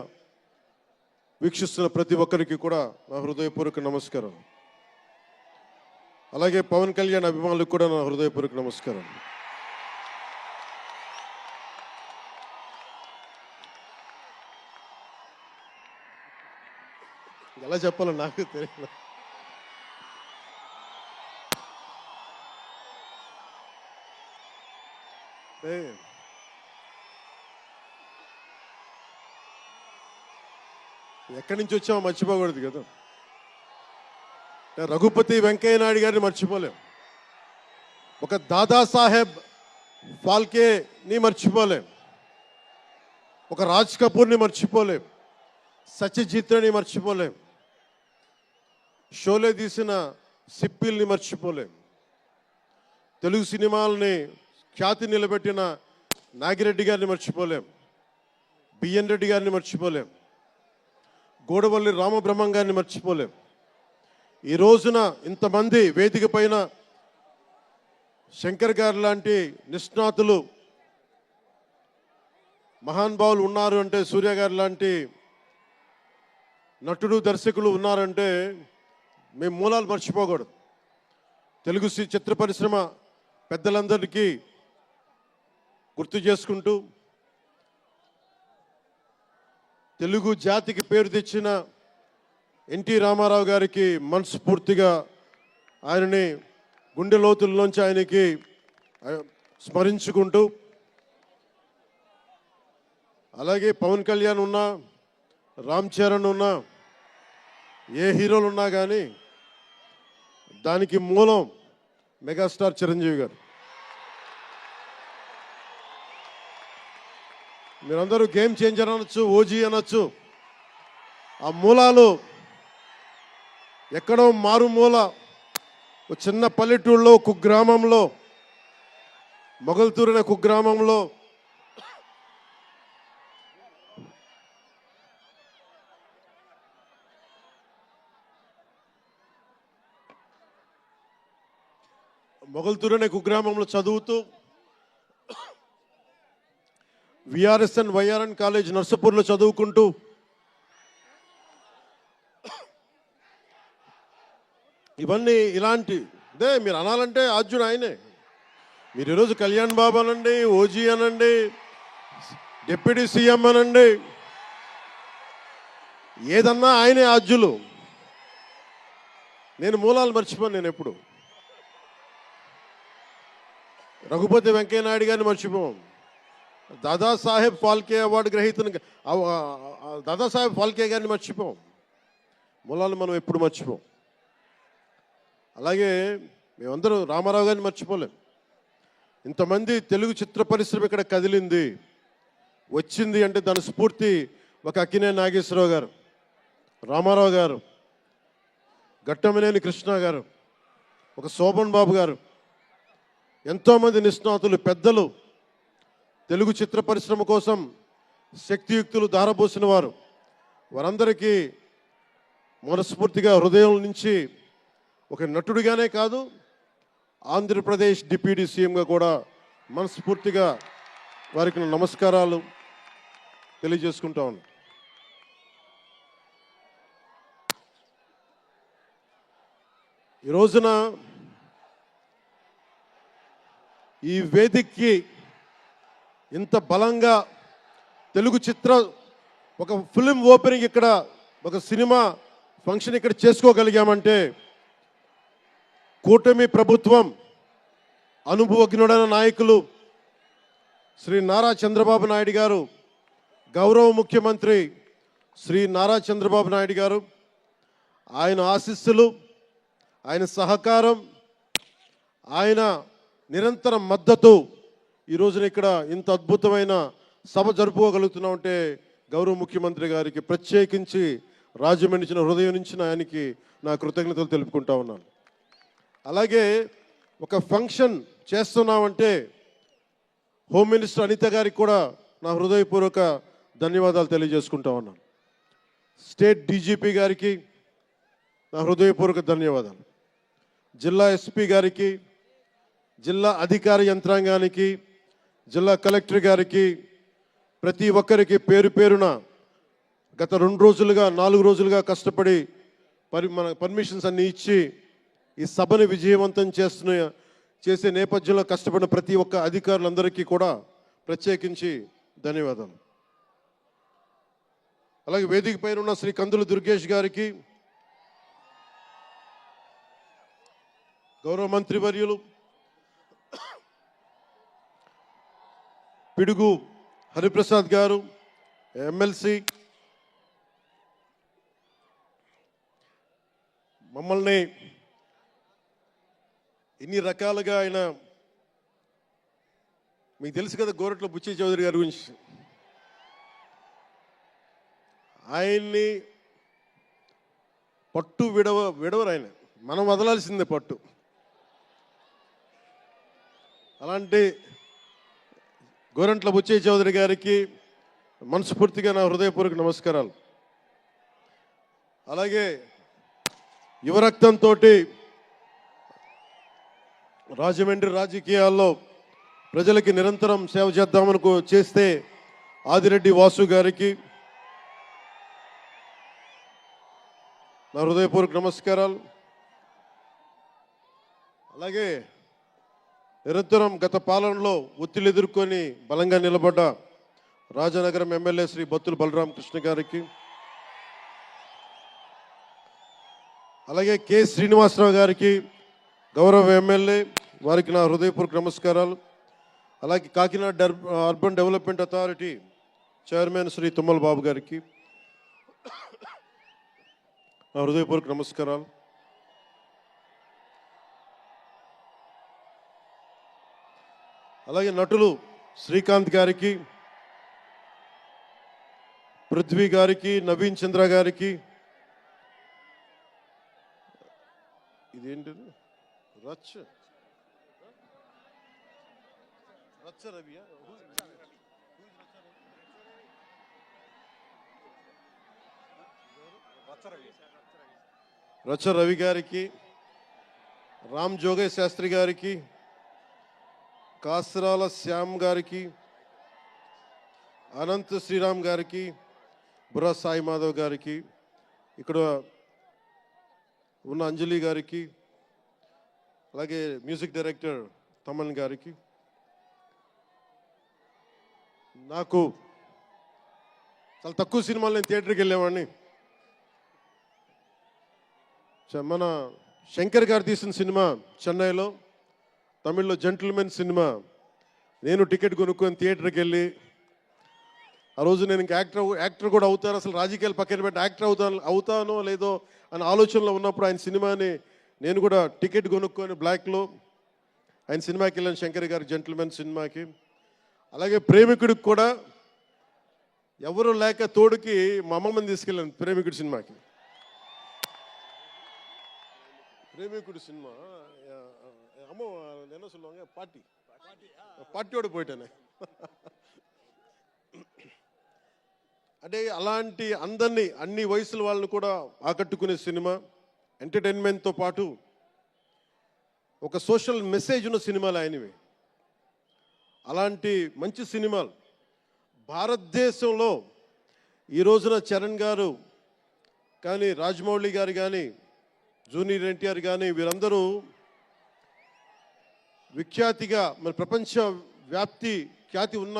వీక్షిస్తున్న ప్రతి ఒక్కరికి కూడా నా హృదయపూర్వక నమస్కారం. అలాగే పవన్ కళ్యాణ్ అభిమానులకు కూడా నా హృదయపూర్వక నమస్కారం. ఎలా చెప్పాలో నాకు తెలియదు. ఎక్కడి నుంచి వచ్చామో మర్చిపోకూడదు కదా. రఘుపతి వెంకయ్య నాయుడు గారిని మర్చిపోలేం, ఒక దాదాసాహెబ్ ఫాల్కేని మర్చిపోలేం, ఒక రాజ్ కపూర్ని మర్చిపోలేం, సత్యజిత్ని మర్చిపోలేం, షోలే తీసిన సిప్పిల్ని మర్చిపోలేం, తెలుగు సినిమాలని ఖ్యాతి నిలబెట్టిన నాగిరెడ్డి గారిని మర్చిపోలేం, బిఎన్ రెడ్డి గారిని మర్చిపోలేం, గోడవల్లి రామబ్రహ్మం గారిని మర్చిపోలేం. ఈ రోజున ఇంతమంది వేదిక పైన శంకర్ గారు లాంటి నిష్ణాతులు మహానుభావులు ఉన్నారు అంటే, సూర్య గారు లాంటి నటుడు దర్శకులు ఉన్నారంటే మేము మూలాలు మర్చిపోకూడదు. తెలుగు చిత్ర పరిశ్రమ పెద్దలందరికీ గుర్తు చేసుకుంటూ, తెలుగు జాతికి పేరు తెచ్చిన ఎన్టీ రామారావు గారికి మనస్ఫూర్తిగా ఆయనని గుండె లోతుల్లోంచి ఆయనకి స్మరించుకుంటూ, అలాగే పవన్ కళ్యాణ్ ఉన్నా, రామ్ చరణ్ ఉన్నా, ఏ హీరోలు ఉన్నా కానీ దానికి మూలం మెగాస్టార్ చిరంజీవి గారు. మీరందరూ గేమ్ చేంజర్ అనొచ్చు, ఓజీ అనొచ్చు. ఆ మూలాలు ఎక్కడో మారుమూల ఒక చిన్న పల్లెటూరులో, కుగ్రామంలో, మొగల్తూరు అనే కుగ్రామంలో కుగ్రామంలో చదువుతూ విఆర్ఎస్ఎన్ వైఆర్ఎన్ కాలేజ్ నర్సపూర్లో చదువుకుంటూ ఇవన్నీ ఇలాంటిదే మీరు అనాలంటే ఆద్యుడు ఆయనే. మీరు ఈరోజు కళ్యాణ్ బాబు అనండి, ఓజీ అనండి, డిప్యూటీ సీఎం అనండి, ఏదన్నా ఆయనే ఆద్యులు. నేను మూలాలు మర్చిపోను. నేను ఎప్పుడు రఘుపతి వెంకయ్య నాయుడు గారిని మర్చిపోం, దాదాసాహెబ్ ఫాల్కే అవార్డు గ్రహీతను దాదాసాహెబ్ ఫాల్కే గారిని మర్చిపోం. మూలాలు మనం ఎప్పుడు మర్చిపోం. అలాగే మేమందరూ రామారావు గారిని మర్చిపోలేం. ఇంతమంది తెలుగు చిత్ర పరిశ్రమ ఇక్కడ కదిలింది వచ్చింది అంటే దాని స్ఫూర్తి ఒక అక్కినేని నాగేశ్వరరావు గారు, రామారావు గారు, ఘట్టమనేని కృష్ణ గారు, ఒక శోభన్ బాబు గారు, ఎంతోమంది నిష్ణాతులు పెద్దలు, తెలుగు చిత్ర పరిశ్రమ కోసం శక్తియుక్తులు ధారపోసిన వారు, వారందరికీ మనస్ఫూర్తిగా హృదయం నుంచి ఒక నటుడిగానే కాదు, ఆంధ్రప్రదేశ్ డిప్యూటీ సీఎంగా కూడా మనస్ఫూర్తిగా వారికి నమస్కారాలు తెలియజేసుకుంటా ఉన్నాను. ఈ రోజున ఈ వేదికకి ఇంత బలంగా తెలుగు చిత్ర ఒక ఫిలిం ఓపెనింగ్ ఇక్కడ, ఒక సినిమా ఫంక్షన్ ఇక్కడ చేసుకోగలిగామంటే కూటమి ప్రభుత్వం, అనుభవజ్ఞుడైన నాయకులు శ్రీ నారా చంద్రబాబు నాయుడు గారు, గౌరవ ముఖ్యమంత్రి శ్రీ నారా చంద్రబాబు నాయుడు గారు, ఆయన ఆశీస్సులు, ఆయన సహకారం, ఆయన నిరంతర మద్దతు ఈ రోజున ఇక్కడ ఇంత అద్భుతమైన సభ జరుపుకోగలుగుతున్నామంటే గౌరవ ముఖ్యమంత్రి గారికి ప్రత్యేకించి రాజమండ్రి హృదయం నుంచి ఆయనకి నా కృతజ్ఞతలు తెలుపుకుంటా ఉన్నాను. అలాగే ఒక ఫంక్షన్ చేస్తున్నామంటే హోమ్ మినిస్టర్ అనిత గారికి కూడా నా హృదయపూర్వక ధన్యవాదాలు తెలియజేసుకుంటా ఉన్నాను. స్టేట్ డీజీపీ గారికి నా హృదయపూర్వక ధన్యవాదాలు. జిల్లా ఎస్పీ గారికి, జిల్లా అధికార యంత్రాంగానికి, జిల్లా కలెక్టర్ గారికి, ప్రతి ఒక్కరికి పేరు పేరున గత 2 రోజులుగా 4 రోజులుగా కష్టపడి మన పర్మిషన్స్ అన్నీ ఇచ్చి ఈ సభని విజయవంతం చేసే నేపథ్యంలో కష్టపడిన ప్రతి ఒక్క అధికారులందరికీ కూడా ప్రత్యేకించి ధన్యవాదాలు. అలాగే వేదిక పైన ఉన్న శ్రీ కందుల దుర్గేష్ గారికి, గౌరవ మంత్రివర్యులు పిడుగు హరిప్రసాద్ గారు, ఎమ్మెల్సీ, మమ్మల్ని ఇన్ని రకాలుగా ఆయన, మీకు తెలుసు కదా గోరట్ల బుచ్చి చౌదరి గారి గురించి, ఆయన్ని పట్టు విడవరు ఆయన, మనం వదలాల్సిందే పట్టు. అలాంటి గోరంట్ల బుచ్చయ్య చౌదరి గారికి మనస్ఫూర్తిగా నా హృదయపూర్వక నమస్కారాలు. అలాగే యువరక్తంతో రాజమండ్రి రాజకీయాల్లో ప్రజలకి నిరంతరం సేవ చేద్దామని చేస్తే ఆదిరెడ్డి వాసు గారికి నా హృదయపూర్వక నమస్కారాలు. అలాగే నిరంతరం గత పాలనలో ఒత్తిళ్లు ఎదుర్కొని బలంగా నిలబడ్డ రాజనగరం ఎమ్మెల్యే శ్రీ బత్తుల బలరామకృష్ణ గారికి, అలాగే కె శ్రీనివాసరావు గారికి, గౌరవ ఎమ్మెల్యే, వారికి నా హృదయపూర్వక నమస్కారాలు. అలాగే Kakinada urban development authority chairman Shri Tummala Babu గారికి నా హృదయపూర్వక నమస్కారాలు. అలాగే నటులు శ్రీకాంత్ గారికి, పృథ్వీ గారికి, నవీన్ చంద్ర గారికి, ఇదేంటిది రచ్చ రవియా, రచ్చ రవి గారికి, రామ్ జోగేష్ శాస్త్రి గారికి, కాసరాల శ్యామ్ గారికి, అనంత్ శ్రీరామ్ గారికి, బుర్రా సాయి మాధవ్ గారికి, ఇక్కడ ఉన్న అంజలి గారికి, అలాగే మ్యూజిక్ డైరెక్టర్ తమన్ గారికి, నాకు చాలా తక్కువ సినిమాలు నేను థియేటర్కి వెళ్ళేవాడిని. మన శంకర్ గారు తీసిన సినిమా చెన్నైలో, తమిళ్లో జెంటిల్మెన్ సినిమా, నేను టికెట్ కొనుక్కొని థియేటర్కి వెళ్ళి, ఆ రోజు నేను ఇంకా యాక్టర్ కూడా అవుతాను, అసలు రాజకీయాలు పక్కన పెట్టి యాక్టర్ అవుతానో లేదో అని ఆలోచనలో ఉన్నప్పుడు ఆయన సినిమాని నేను కూడా టికెట్ కొనుక్కొని బ్లాక్లో ఆయన సినిమాకి వెళ్ళాను, శంకర్ గారి జెంటిల్మెన్ సినిమాకి. అలాగే ప్రేమికుడికి కూడా ఎవరు లేక తోడుకి మా అమ్మమ్మని తీసుకెళ్ళాను ప్రేమికుడు సినిమాకి. ప్రేమికుడు సినిమా అమ్మ என்ன சொல்லுவாங்க పార్టీயோடு పోయిటానే. అంటే అలాంటి అందరినీ అన్ని వయసుల వాళ్ళని కూడా ఆకట్టుకునే సినిమా, ఎంటర్టైన్మెంట్తో పాటు ఒక సోషల్ మెసేజ్ ఉన్న సినిమాలు ఆయనవి. అలాంటి మంచి సినిమాలు భారతదేశంలో ఈ రోజున చరణ్ గారు కానీ, రాజమౌళి గారు కానీ, జూనియర్ ఎన్టీఆర్ కానీ వీరందరూ విఖ్యాతిగా మరి ప్రపంచ వ్యాప్తి ఖ్యాతి ఉన్న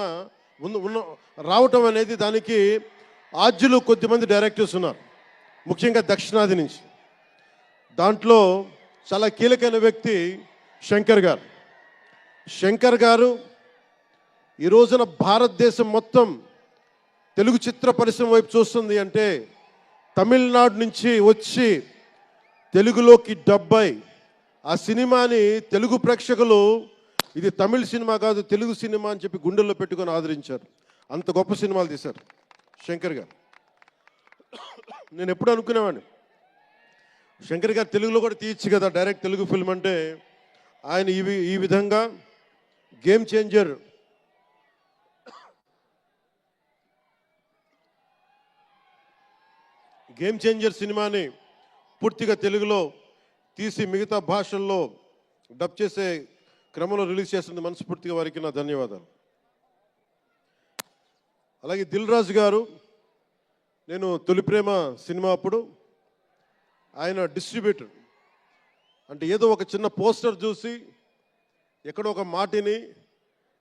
రావటం అనేది దానికి ఆద్యులు కొద్దిమంది డైరెక్టర్స్ ఉన్నారు, ముఖ్యంగా దక్షిణాది నుంచి. దాంట్లో చాలా కీలకమైన వ్యక్తి శంకర్ గారు. శంకర్ గారు ఈ రోజున భారతదేశం మొత్తం తెలుగు చిత్ర పరిశ్రమ వైపు చూస్తుంది అంటే తమిళనాడు నుంచి వచ్చి తెలుగులోకి డబ్బై ఆ సినిమాని తెలుగు ప్రేక్షకులు ఇది తమిళ సినిమా కాదు తెలుగు సినిమా అని చెప్పి గుండెల్లో పెట్టుకొని ఆదరించారు. అంత గొప్ప సినిమాలు తీశారు శంకర్ గారు. నేను ఎప్పుడు అనుకునేవాడిని శంకర్ గారు తెలుగులో కూడా తీయచ్చు కదా డైరెక్ట్ తెలుగు ఫిల్మ్ అంటే. ఆయన ఈ విధంగా గేమ్ చేంజర్ సినిమాని పూర్తిగా తెలుగులో తీసి మిగతా భాషల్లో డబ్ చేసే క్రమంలో రిలీజ్ చేస్తుంది. మనస్ఫూర్తిగా వారికి నా ధన్యవాదాలు. అలాగే దిల్ రాజు గారు, నేను తొలి ప్రేమ సినిమా అప్పుడు ఆయన డిస్ట్రిబ్యూటర్. అంటే ఏదో ఒక చిన్న పోస్టర్ చూసి ఎక్కడో ఒక మాటిని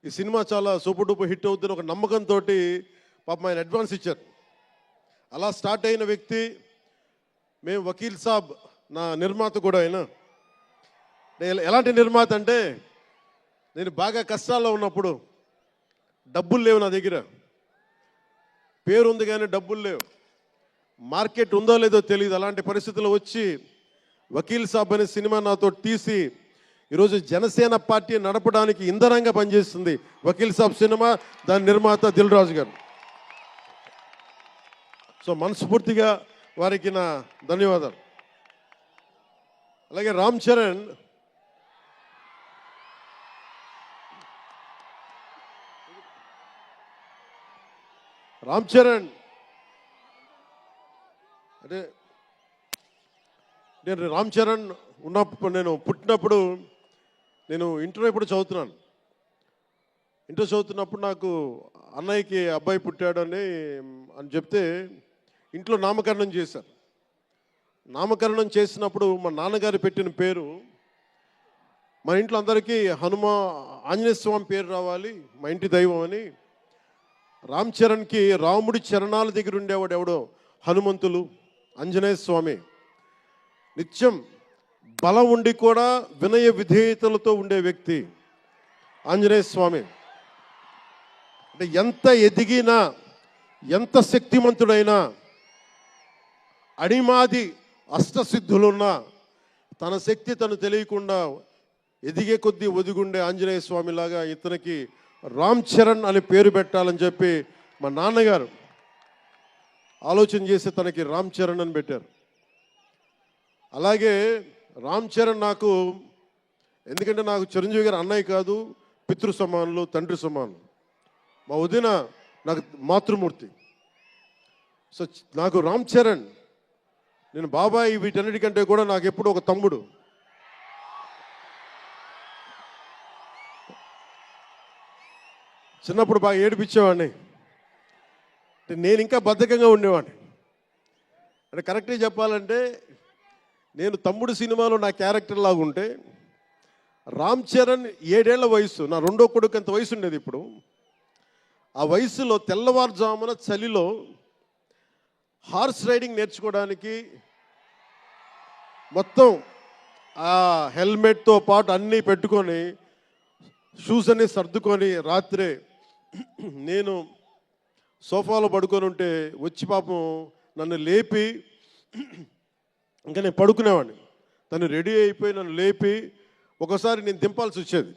ఈ సినిమా చాలా సూపర్ డూపర్ హిట్ అవుతుందని ఒక నమ్మకంతో పాపం ఆయన అడ్వాన్స్ ఇచ్చారు. అలా స్టార్ట్ అయిన వ్యక్తి. మేము వకీల్ సాబ్ నా నిర్మాత కూడా అయినా. ఎలాంటి నిర్మాత అంటే నేను బాగా కష్టాల్లో ఉన్నప్పుడు డబ్బులు లేవు నా దగ్గర, పేరు ఉంది కానీ డబ్బులు లేవు, మార్కెట్ ఉందో లేదో తెలియదు. అలాంటి పరిస్థితుల్లో వచ్చి వకీల్ సాబ్ అనే సినిమా నాతో తీసి ఈరోజు జనసేన పార్టీ నడపడానికి ఇంధనంగా పనిచేస్తుంది వకీల్ సాబ్ సినిమా. దాని నిర్మాత దిల్ రాజు గారు. సో మనస్ఫూర్తిగా వారికి నా ధన్యవాదాలు. అలాగే రామ్ చరణ్ అంటే నేను రామ్ చరణ్ ఉన్నప్పుడు నేను పుట్టినప్పుడు నేను ఇంటర్ ఇప్పుడు చదువుతున్నాను. ఇంటర్ చదువుతున్నప్పుడు నాకు అన్నయ్యకి అబ్బాయి పుట్టాడని చెప్తే ఇంట్లో నామకరణం చేశారు. నామకరణం చేసినప్పుడు మా నాన్నగారు పెట్టిన పేరు మా ఇంట్లో అందరికీ ఆంజనేయ స్వామి పేరు రావాలి, మా ఇంటి దైవం అని. రామ్ చరణ్కి రాముడి చరణాల దగ్గర ఉండేవాడు ఎవడో హనుమంతులు, ఆంజనేయ స్వామి. నిత్యం బలం ఉండి కూడా వినయ విధేయతలతో ఉండే వ్యక్తి ఆంజనేయ స్వామి. అంటే ఎంత ఎదిగినా ఎంత శక్తిమంతుడైనా అడిమాది అష్టసిద్ధులున్నా తన శక్తి తను తెలియకుండా ఎదిగే కొద్దీ ఒదిగుండే ఆంజనేయ స్వామిలాగా ఇతనికి రామ్ చరణ్ అని పేరు పెట్టాలని చెప్పి మా నాన్నగారు ఆలోచన చేసి తనకి రామ్ చరణ్ అని పెట్టారు. అలాగే రామ్ చరణ్ నాకు ఎందుకంటే నాకు చిరంజీవి గారు అన్నయ్య కాదు, పితృ సమానులు, తండ్రి సమానులు. మా వదిన నాకు మాతృమూర్తి. సో నాకు రామ్ చరణ్, నేను బాబాయ్ వీటన్నిటికంటే కూడా నాకు ఎప్పుడు ఒక తమ్ముడు. చిన్నప్పుడు బాగా ఏడిపించేవాడిని, నేను ఇంకా బద్ధకంగా ఉండేవాడిని. అంటే కరెక్ట్గా చెప్పాలంటే నేను తమ్ముడు సినిమాలో నా క్యారెక్టర్ లాగా ఉంటే రామ్ చరణ్ 7 ఏళ్ల వయసు, నా రెండో కొడుకు అంత వయసు ఉండేది. ఇప్పుడు ఆ వయసులో తెల్లవారుజామున చలిలో హార్స్ రైడింగ్ నేర్చుకోవడానికి మొత్తం ఆ హెల్మెట్తో పాటు అన్నీ పెట్టుకొని షూస్ అన్నీ సర్దుకొని రాత్రే నేను సోఫాలో పడుకొని ఉంటే వచ్చి పాపం నన్ను లేపి, ఇంకా నేను పడుకునేవాడిని, తను రెడీ అయిపోయి నన్ను లేపి ఒకసారి నేను దింపాల్సి వచ్చేది.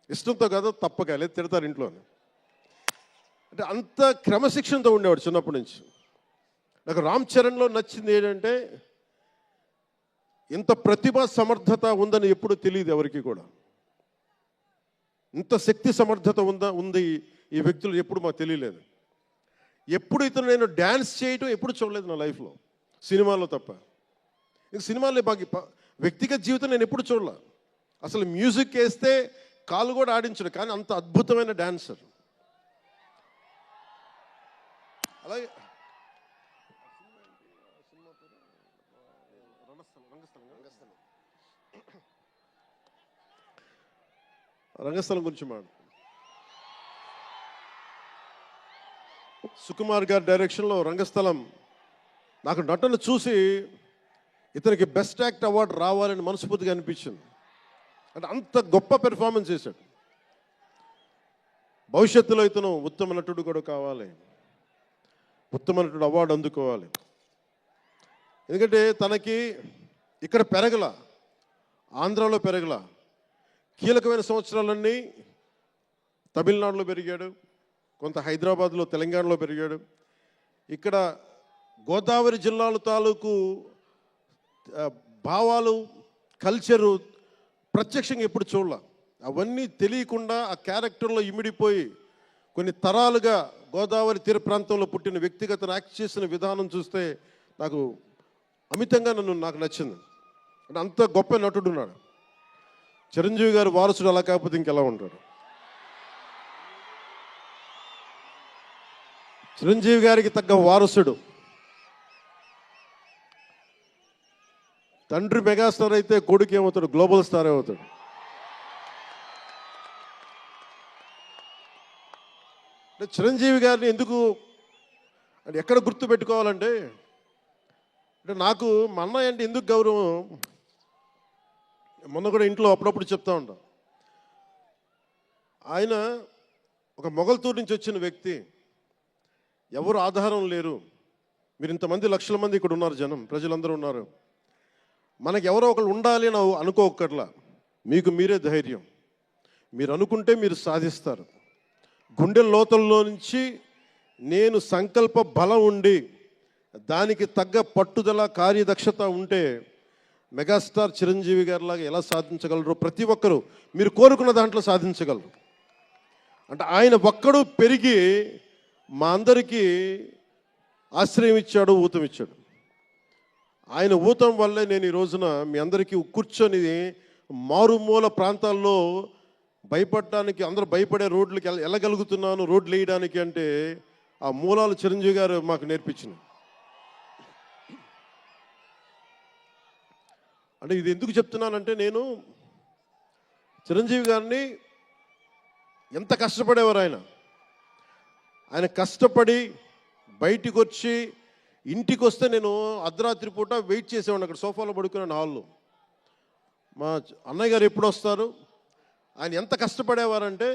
ఇష్టంతో కదా, తప్పక లేదు తిడతారు ఇంట్లో. అంటే అంత క్రమశిక్షణతో ఉండేవాడు చిన్నప్పటి నుంచి. నాకు రామ్ చరణ్లో నచ్చింది ఏంటంటే ఇంత ప్రతిభా సమర్థత ఉందని ఎప్పుడు తెలియదు ఎవరికి కూడా. ఇంత శక్తి సమర్థత ఉంది ఈ వ్యక్తులు ఎప్పుడు మాకు తెలియలేదు. ఎప్పుడు ఇతను నేను డ్యాన్స్ చేయటం ఎప్పుడు చూడలేదు నా లైఫ్లో, సినిమాలో తప్ప. ఇంక సినిమాలో వ్యక్తిగత జీవితం నేను ఎప్పుడు చూడలే. అసలు మ్యూజిక్ వేస్తే కాలు కూడా ఆడించడు, కానీ అంత అద్భుతమైన డాన్సర్. అలాగే రంగస్థలం గురించి సుకుమార్ గారి డైరెక్షన్లో రంగస్థలం నాకు నటన చూసి ఇతనికి బెస్ట్ యాక్ట్ అవార్డు రావాలని మనస్ఫూర్తిగా అనిపించింది. అంటే అంత గొప్ప పెర్ఫార్మెన్స్ చేశాడు. భవిష్యత్తులో ఇతను ఉత్తమ నటుడు కూడా కావాలి, ఉత్తమ నటుడు అవార్డు అందుకోవాలి. ఎందుకంటే తనకి ఇక్కడ పెరగల, ఆంధ్రాలో పెరగల, కీలకమైన సంవత్సరాలన్నీ తమిళనాడులో పెరిగాడు, కొంత హైదరాబాద్లో తెలంగాణలో పెరిగాడు. ఇక్కడ గోదావరి జిల్లాల తాలూకు భావాలు, కల్చరు ప్రత్యక్షంగా ఎప్పుడు చూడాల. అవన్నీ తెలియకుండా ఆ క్యారెక్టర్లో ఇమిడిపోయి కొన్ని తరాలుగా గోదావరి తీర ప్రాంతంలో పుట్టిన వ్యక్తిగత యాక్ట్ చేసిన విధానం చూస్తే నాకు అమితంగా నాకు నచ్చింది. అంటే అంత గొప్ప నటుడు ఉన్నాడు. చిరంజీవి గారు వారసుడు అలా కాకపోతే ఇంకెలా ఉంటాడు. చిరంజీవి గారికి తగ్గ వారసుడు. తండ్రి మెగాస్టార్ అయితే కొడుకు ఏమవుతాడు, గ్లోబల్ స్టార్ ఏమవుతాడు. అంటే చిరంజీవి గారిని ఎందుకు అంటే ఎక్కడ గుర్తు పెట్టుకోవాలంటే, అంటే నాకు మా అన్నయ్య అంటే ఎందుకు గౌరవం, మొన్న కూడా ఇంట్లో అప్పుడప్పుడు చెప్తా ఉంటాం. ఆయన ఒక మొగల్తూరు నుంచి వచ్చిన వ్యక్తి, ఎవరు ఆధారం లేరు. మీరు ఇంతమంది లక్షల మంది ఇక్కడ ఉన్నారు, జనం ప్రజలందరూ ఉన్నారు. మనకు ఎవరో ఒకళ్ళు ఉండాలి అని అనుకోకర్లా, మీకు మీరే ధైర్యం. మీరు అనుకుంటే మీరు సాధిస్తారు. గుండె లోతుల్లో నుంచి నేను సంకల్ప బలం ఉండి దానికి తగ్గ పట్టుదల, కార్యదక్షత ఉంటే మెగాస్టార్ చిరంజీవి గారిలాగా ఎలా సాధించగలరో ప్రతి ఒక్కరూ మీరు కోరుకున్న దాంట్లో సాధించగలరు. అంటే ఆయన ఒక్కడు పెరిగి మా అందరికీ ఆశ్రయం ఇచ్చాడు, ఊతం ఇచ్చాడు. ఆయన ఊతం వల్లే నేను ఈ రోజున మీ అందరికీ కూర్చొని మారుమూల ప్రాంతాల్లో భయపడడానికి, అందరూ భయపడే రోడ్లకి వెళ్ళగలుగుతున్నాను, రోడ్లు వేయడానికి. అంటే ఆ మూలాలు చిరంజీవి గారు మాకు నేర్పించింది. అంటే ఇది ఎందుకు చెప్తున్నానంటే, నేను చిరంజీవి గారిని ఎంత కష్టపడేవారు ఆయన కష్టపడి బయటికి వచ్చి ఇంటికి వస్తే నేను అర్ధరాత్రి పూట వెయిట్ చేసేవాడిని అక్కడ సోఫాలో పడుకున్నాను హాల్లో. మా అన్నయ్య గారు ఎప్పుడు వస్తారు, ఆయన ఎంత కష్టపడేవారంటే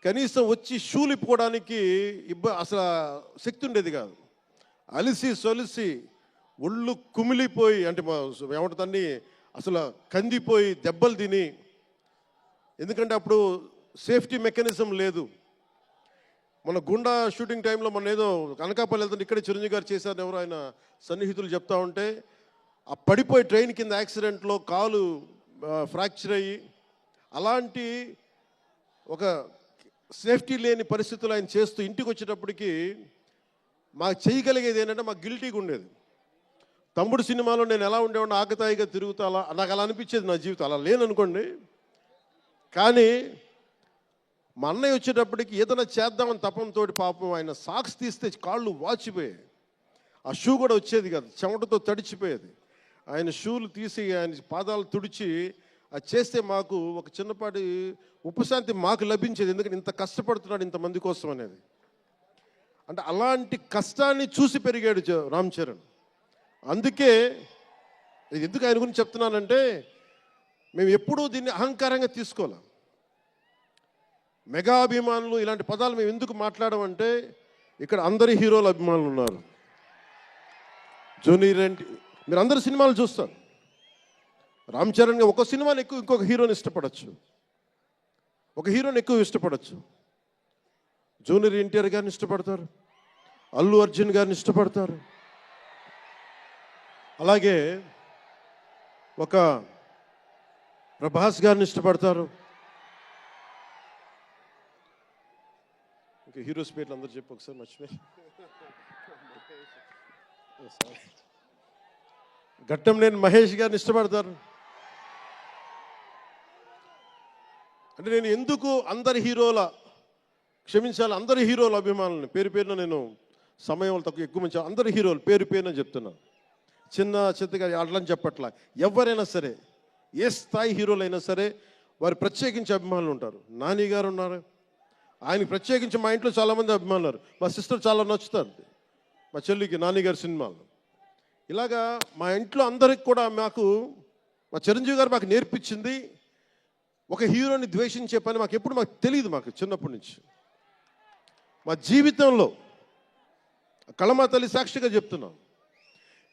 కనీసం వచ్చి షూలు ఇప్పుకోవడానికి అసలు శక్తి ఉండేది కాదు. అలిసి సొలిసి ఒళ్ళు కుమిలిపోయి, అంటే ఏమంటుందని అసలు కందిపోయి దెబ్బలు తిని, ఎందుకంటే అప్పుడు సేఫ్టీ మెకానిజం లేదు. మన గుండా షూటింగ్ టైంలో మన ఏదో అనకాపల్లి వెళ్తుంటే ఇక్కడే చిరంజీవి గారు చేశారని ఎవరు ఆయన సన్నిహితులు చెప్తా ఉంటే, ఆ పడిపోయి ట్రైన్ కింద యాక్సిడెంట్లో కాలు ఫ్రాక్చర్ అయ్యి, అలాంటి ఒక సేఫ్టీ లేని పరిస్థితులు ఆయన చేస్తూ ఇంటికి వచ్చేటప్పటికి మాకు చేయగలిగేది ఏంటంటే, మాకు గిల్టీగా ఉండేది. తమ్ముడు సినిమాలో నేను ఎలా ఉండేవాడిని, ఆకతాయిగా తిరుగుతా, అలా నాకు అలా అనిపించేది నా జీవితం. అలా లేననుకోండి, కానీ మా అన్నయ్య వచ్చేటప్పటికి ఏదైనా చేద్దామని తపంతో పాపం ఆయన సాక్స్ తీస్తే కాళ్ళు వాచిపోయాయి. ఆ షూ కూడా వచ్చేది కాదు, చెమటతో తడిచిపోయేది. ఆయన షూలు తీసి ఆయన పాదాలు తుడిచి అది చేస్తే మాకు ఒక చిన్నపాటి ఉపశాంతి మాకు లభించేది. ఎందుకంటే ఇంత కష్టపడుతున్నాడు ఇంతమంది కోసం అనేది. అంటే అలాంటి కష్టాన్ని చూసి పెరిగాడు రామ్ చరణ్. అందుకే ఎందుకు ఆయన గురించి చెప్తున్నానంటే, మేము ఎప్పుడూ దీన్ని అహంకారంగా తీసుకోవాలి. మెగా అభిమానులు ఇలాంటి పదాలు మేము ఎందుకు మాట్లాడమంటే, ఇక్కడ అందరి హీరోల అభిమానులు ఉన్నారు. జూనియర్ ఎన్టీ, మీరు అందరు సినిమాలు చూస్తారు. రామ్ చరణ్ ఒక సినిమాని ఎక్కువ ఇంకొక హీరోని ఇష్టపడచ్చు, ఒక హీరోని ఎక్కువ ఇష్టపడచ్చు. జూనియర్ ఎన్టీఆర్ గారిని ఇష్టపడతారు, అల్లు అర్జున్ గారిని ఇష్టపడతారు, అలాగే ఒక ప్రభాస్ గారిని ఇష్టపడతారు. ఇంకా హీరోస్ పేర్లు అందరూ చెప్పి ఒకసారి మర్చిపోయి. ఘట్టంనేని మహేష్ గారిని ఇష్టపడతారు. అంటే నేను ఎందుకు అందరి హీరోల క్షమించాలి, అందరి హీరోల అభిమానులని పేరు పేరున నేను సమయం తక్కువ ఎక్కువ మంచి అందరి హీరోలు పేరు పేరున చెప్తున్నాను. చిన్న చిత్తగా అట్లని చెప్పట్లా. ఎవరైనా సరే, ఏ స్థాయి హీరోలైనా సరే వారు ప్రత్యేకించి అభిమానులు ఉంటారు. నాని గారు ఉన్నారు, ఆయనకి ప్రత్యేకించి మా ఇంట్లో చాలామంది అభిమానులు ఉన్నారు. మా సిస్టర్ చాలా నచ్చుతారు మా చెల్లికి నాని గారి సినిమాలు. ఇలాగా మా ఇంట్లో అందరికి కూడా మాకు మా చిరంజీవి గారు మాకు నేర్పించింది ఒక హీరోని ద్వేషించే పని మాకు తెలియదు. మాకు చిన్నప్పటి నుంచి మా జీవితంలో కళమా తల్లి సాక్షిగా చెప్తున్నాం,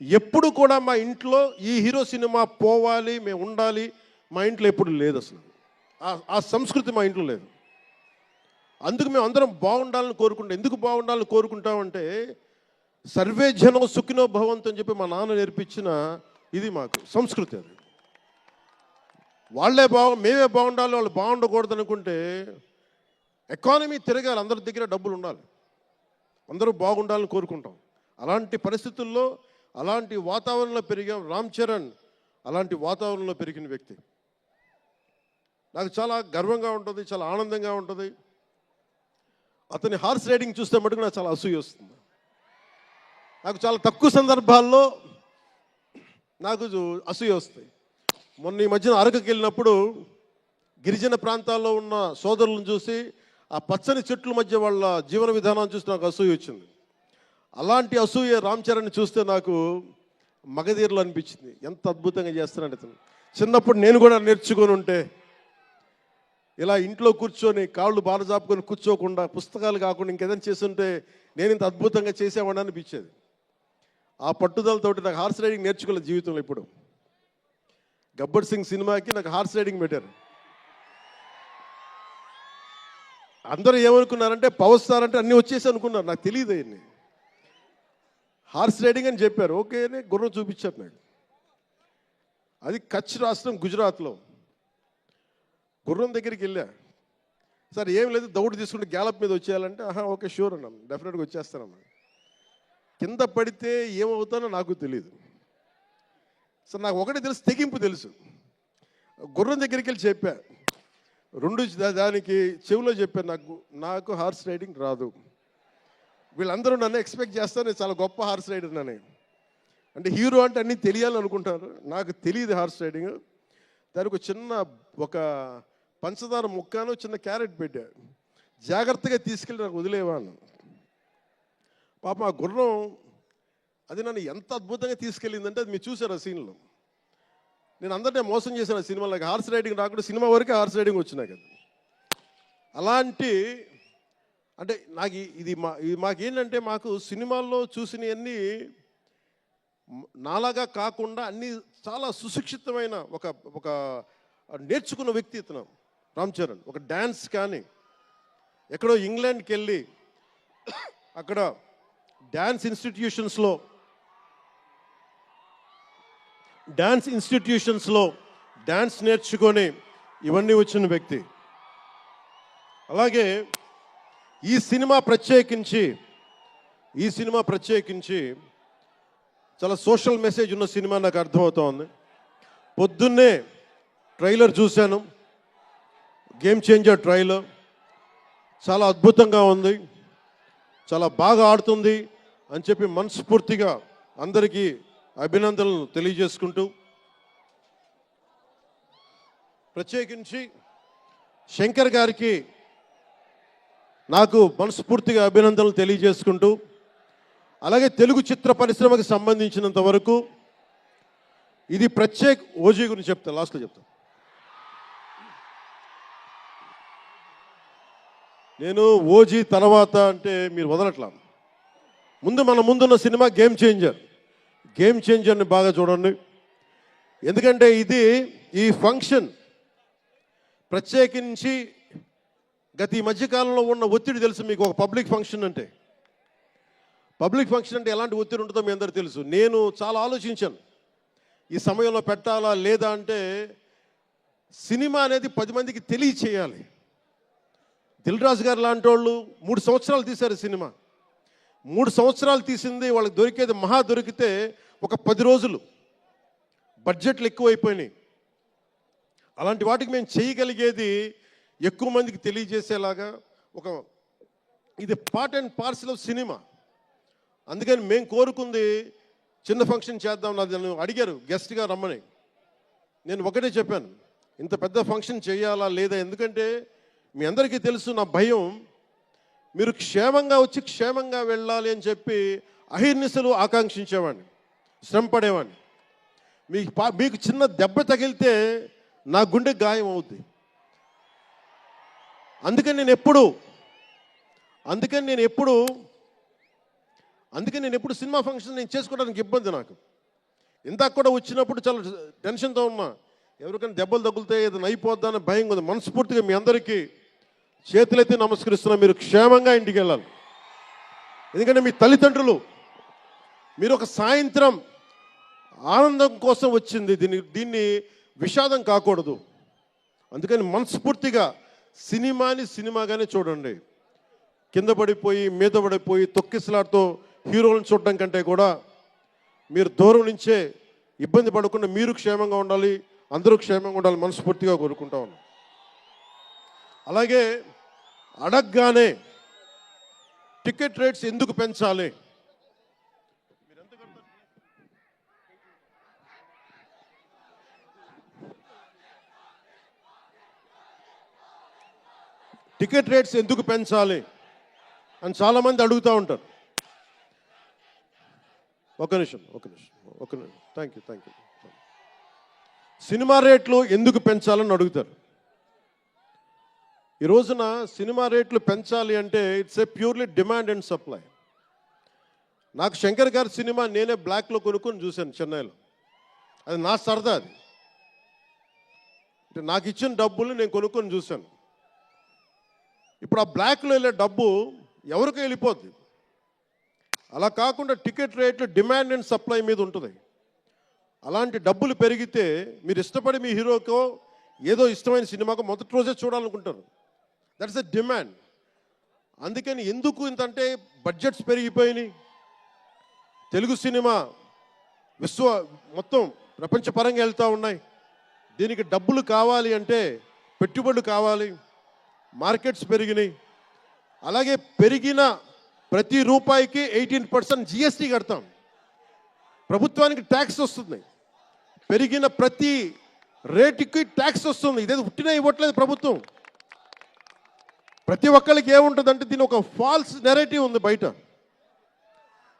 ఎప్పుడు కూడా మా ఇంట్లో ఈ హీరో సినిమా పోవాలి, మేము ఉండాలి, మా ఇంట్లో ఎప్పుడు లేదు. అసలు ఆ సంస్కృతి మా ఇంట్లో లేదు. అందుకు మేము అందరం బాగుండాలని కోరుకుంటాం. ఎందుకు బాగుండాలని కోరుకుంటామంటే సర్వే జనం సుఖినో భవంతు అని చెప్పి మా నాన్న నేర్పించిన ఇది మాకు సంస్కృతి. అది మేమే బాగుండాలి, వాళ్ళు బాగుండకూడదు అనుకుంటే ఎకానమీ తిరగాలి, అందరి దగ్గర డబ్బులు ఉండాలి, అందరూ బాగుండాలని కోరుకుంటాం. అలాంటి పరిస్థితుల్లో అలాంటి వాతావరణంలో పెరిగాం. రామ్ చరణ్ అలాంటి వాతావరణంలో పెరిగిన వ్యక్తి. నాకు చాలా గర్వంగా ఉంటుంది, చాలా ఆనందంగా ఉంటుంది. అతని హార్స్ రైడింగ్ చూస్తే మటుకు నాకు చాలా అసూయ వస్తుంది. నాకు చాలా తక్కువ సందర్భాల్లో నాకు అసూయ వస్తాయి. మొన్న ఈ మధ్యన అరకుకి వెళ్ళినప్పుడు గిరిజన ప్రాంతాల్లో ఉన్న సోదరులను చూసి ఆ పచ్చని చెట్ల మధ్య వాళ్ళ జీవన విధానాన్ని చూసి నాకు అసూయ వచ్చింది. అలాంటి అసూయ రామ్ చరణ్ని చూస్తే నాకు మగధీరలు అనిపించింది. ఎంత అద్భుతంగా చేస్తున్నాడు అతను. చిన్నప్పుడు నేను కూడా నేర్చుకొని ఉంటే ఇలా ఇంట్లో కూర్చొని కాళ్ళు బారజాపుకొని కూర్చోకుండా, పుస్తకాలు కాకుండా ఇంకేదైనా చేస్తుంటే నేను ఇంత అద్భుతంగా చేసేవాడిని అనిపించేది. ఆ పట్టుదలతోటి నాకు హార్స్ రైడింగ్ నేర్చుకోలేదు జీవితంలో. ఇప్పుడు గబ్బర్ సింగ్ సినిమాకి నాకు హార్స్ రైడింగ్ పెట్టారు. అందరూ ఏమనుకున్నారంటే పవర్ స్టార్ అంటే అన్నీ వచ్చేసి అనుకున్నారు. నాకు తెలియదు అయ్యింది. హార్స్ రైడింగ్ అని చెప్పారు. ఓకే అని గుర్రం చూపించారు నాకు. అది కచ్ రాష్ట్రం గుజరాత్లో. గుర్రం దగ్గరికి వెళ్ళా. సార్ ఏం లేదు, దౌడు తీసుకుంటే గ్యాలప్ మీద వచ్చేయాలంటే ఓకే షూర్ అన్నాం, డెఫినెట్గా వచ్చేస్తానమ్మా. కింద పడితే ఏమవుతానో నాకు తెలియదు. సార్ నాకు ఒకటి తెలుసు, తెగింపు తెలుసు. గుర్రం దగ్గరికి వెళ్ళి చెప్పా, దానికి చెవిలో చెప్పాను, నాకు హార్స్ రైడింగ్ రాదు. వీళ్ళందరూ నన్ను ఎక్స్పెక్ట్ చేస్తారు నేను చాలా గొప్ప హార్స్ రైడర్ అని. అంటే హీరో అంటే అన్నీ తెలియాలని అనుకుంటారు. నాకు తెలియదు హార్స్ రైడింగ్. దానికి ఒక పంచదార ముక్కను చిన్న క్యారెట్ పెట్టా, జాగ్రత్తగా తీసుకెళ్ళి నాకు వదిలేవాను. పాప ఆ గుర్రం అది నన్ను ఎంత అద్భుతంగా తీసుకెళ్ళిందంటే అది మీరు చూసారు ఆ సీన్లో. నేను అందరినీ మోసం చేశాను ఆ సినిమాలో. హార్స్ రైడింగ్ రాకుండా సినిమా వరకే హార్స్ రైడింగ్ వచ్చినా కదా. అలాంటి అంటే నాకు ఇది మాకేంటంటే మాకు సినిమాల్లో చూసినవన్నీ నాలాగా కాకుండా అన్నీ చాలా సుశిక్షితమైన ఒక నేర్చుకున్న వ్యక్తి ఇతను రామ్ చరణ్. ఒక డ్యాన్స్ కానీ ఎక్కడో ఇంగ్లాండ్కి వెళ్ళి అక్కడ డ్యాన్స్ ఇన్స్టిట్యూషన్స్లో డ్యాన్స్ నేర్చుకొని ఇవన్నీ వచ్చిన వ్యక్తి. అలాగే ఈ సినిమా ప్రత్యేకించి చాలా సోషల్ మెసేజ్ ఉన్న సినిమా నాకు అర్థమవుతోంది. పొద్దున్నే ట్రైలర్ చూశాను, గేమ్ చేంజర్ ట్రైలర్. చాలా అద్భుతంగా ఉంది, చాలా బాగా ఆడుతుంది అని చెప్పి మనస్ఫూర్తిగా అందరికీ అభినందనలు తెలియజేసుకుంటూ, ప్రత్యేకించి శంకర్ గారికి నాకు మనస్ఫూర్తిగా అభినందనలు తెలియజేసుకుంటూ, అలాగే తెలుగు చిత్ర పరిశ్రమకు సంబంధించినంత వరకు ఇది ఓజీ గురించి చెప్తాను, లాస్ట్లో చెప్తాను. నేను ఓజీ తర్వాత అంటే మీరు వదలట్లా. మన ముందున్న సినిమా గేమ్ చేంజర్ని బాగా చూడండి. ఎందుకంటే ఈ ఫంక్షన్ ప్రత్యేకించి గత ఈ మధ్యకాలంలో ఉన్న ఒత్తిడి తెలుసు మీకు. ఒక పబ్లిక్ ఫంక్షన్ అంటే ఎలాంటి ఒత్తిడి ఉంటుందో మీ అందరికీ తెలుసు. నేను చాలా ఆలోచించాను ఈ సమయంలో పెట్టాలా లేదా అంటే, సినిమా అనేది 10 మందికి తెలియచేయాలి. దిల్ రాజు గారు లాంటి వాళ్ళు 3 సంవత్సరాలు తీశారు సినిమా. 3 సంవత్సరాలు తీసింది వాళ్ళకి దొరికేది మహా దొరికితే ఒక 10 రోజులు. బడ్జెట్లు ఎక్కువైపోయినాయి. అలాంటి వాటికి మేము చేయగలిగేది ఎక్కువ మందికి తెలియజేసేలాగా ఇది part and parcel of cinema. అందుకని మేము కోరుకుంది చిన్న ఫంక్షన్ చేద్దాం. నన్ను అడిగారు గెస్ట్గా రమ్మని. నేను ఒకటే చెప్పాను, ఇంత పెద్ద ఫంక్షన్ చేయాలా లేదా, ఎందుకంటే మీ అందరికీ తెలుసు నా భయం. మీరు క్షేమంగా వచ్చి క్షేమంగా వెళ్ళాలి అని చెప్పి అహిర్నిశలు ఆకాంక్షించేవాడిని, శ్రమ పడేవాడిని. మీకు చిన్న దెబ్బ తగిలితే నా గుండె గాయం అవుద్ది. అందుకని నేను ఎప్పుడు సినిమా ఫంక్షన్ నేను చేసుకోవడానికి ఇబ్బంది నాకు. ఇందాక కూడా వచ్చినప్పుడు చాలా టెన్షన్తో ఉన్నా, ఎవరికైనా దెబ్బలు తగులుతాయి ఏదైనా అయిపోద్దా అని భయం ఉంది. మనస్ఫూర్తిగా మీ అందరికీ చేతులెత్తి నమస్కరిస్తున్నా, మీరు క్షేమంగా ఇంటికి వెళ్ళాలి. ఎందుకంటే మీ తల్లిదండ్రులు, మీరు ఒక సాయంత్రం ఆనందం కోసం వచ్చింది, దీన్ని విషాదం కాకూడదు. అందుకని మనస్ఫూర్తిగా సినిమాని సినిమాగానే చూడండి. కింద పడిపోయి మీద పడిపోయి తొక్కిసలాడుతూ హీరోలను చూడడం కంటే కూడా మీరు దూరం నుంచే ఇబ్బంది పడకుండా మీరు క్షేమంగా ఉండాలి, అందరూ క్షేమంగా ఉండాలి మనస్ఫూర్తిగా కోరుకుంటా ఉన్నాం. అలాగే అడగగానే టికెట్ రేట్స్ ఎందుకు పెంచాలి, టికెట్ రేట్స్ ఎందుకు పెంచాలి అని చాలామంది అడుగుతూ ఉంటారు. ఒక నిమిషం థ్యాంక్ యూ. సినిమా రేట్లు ఎందుకు పెంచాలని అడుగుతారు. ఈ రోజున సినిమా రేట్లు పెంచాలి అంటే it's a purely demand and supply. నాకు శంకర్ గారి సినిమా నేనే బ్లాక్లో కొనుక్కొని చూశాను చెన్నైలో. అది నా సరదా. అది నాకు ఇచ్చిన డబ్బులు నేను కొనుక్కొని చూశాను. ఇప్పుడు ఆ బ్లాక్లో వెళ్ళే డబ్బు ఎవరికి వెళ్ళిపోద్ది. అలా కాకుండా టికెట్ రేట్లు డిమాండ్ అండ్ సప్లై మీద ఉంటుంది. అలాంటి డబ్బులు పెరిగితే మీరు ఇష్టపడి మీ హీరోకో ఏదో ఇష్టమైన సినిమాకో మొదటి రోజే చూడాలనుకుంటారు. That's a demand. అందుకని ఎందుకు ఇంతంటే బడ్జెట్స్ పెరిగిపోయినాయి. తెలుగు సినిమా మొత్తం ప్రపంచపరంగా వెళ్తూ ఉన్నాయి. దీనికి డబ్బులు కావాలి అంటే పెట్టుబడులు కావాలి. మార్కెట్స్ పెరిగినాయి. అలాగే పెరిగిన ప్రతి రూపాయికి 18% జిఎస్టీ కడతాం. ప్రభుత్వానికి ట్యాక్స్ వస్తుంది. పెరిగిన ప్రతి రేటుకి ట్యాక్స్ వస్తుంది. ఇదేదో పుట్టినా ఇవ్వట్లేదు ప్రభుత్వం. ప్రతి ఒక్కరికి ఏముంటుందంటే దీని ఒక ఫాల్స్ నెరేటివ్ ఉంది బయట.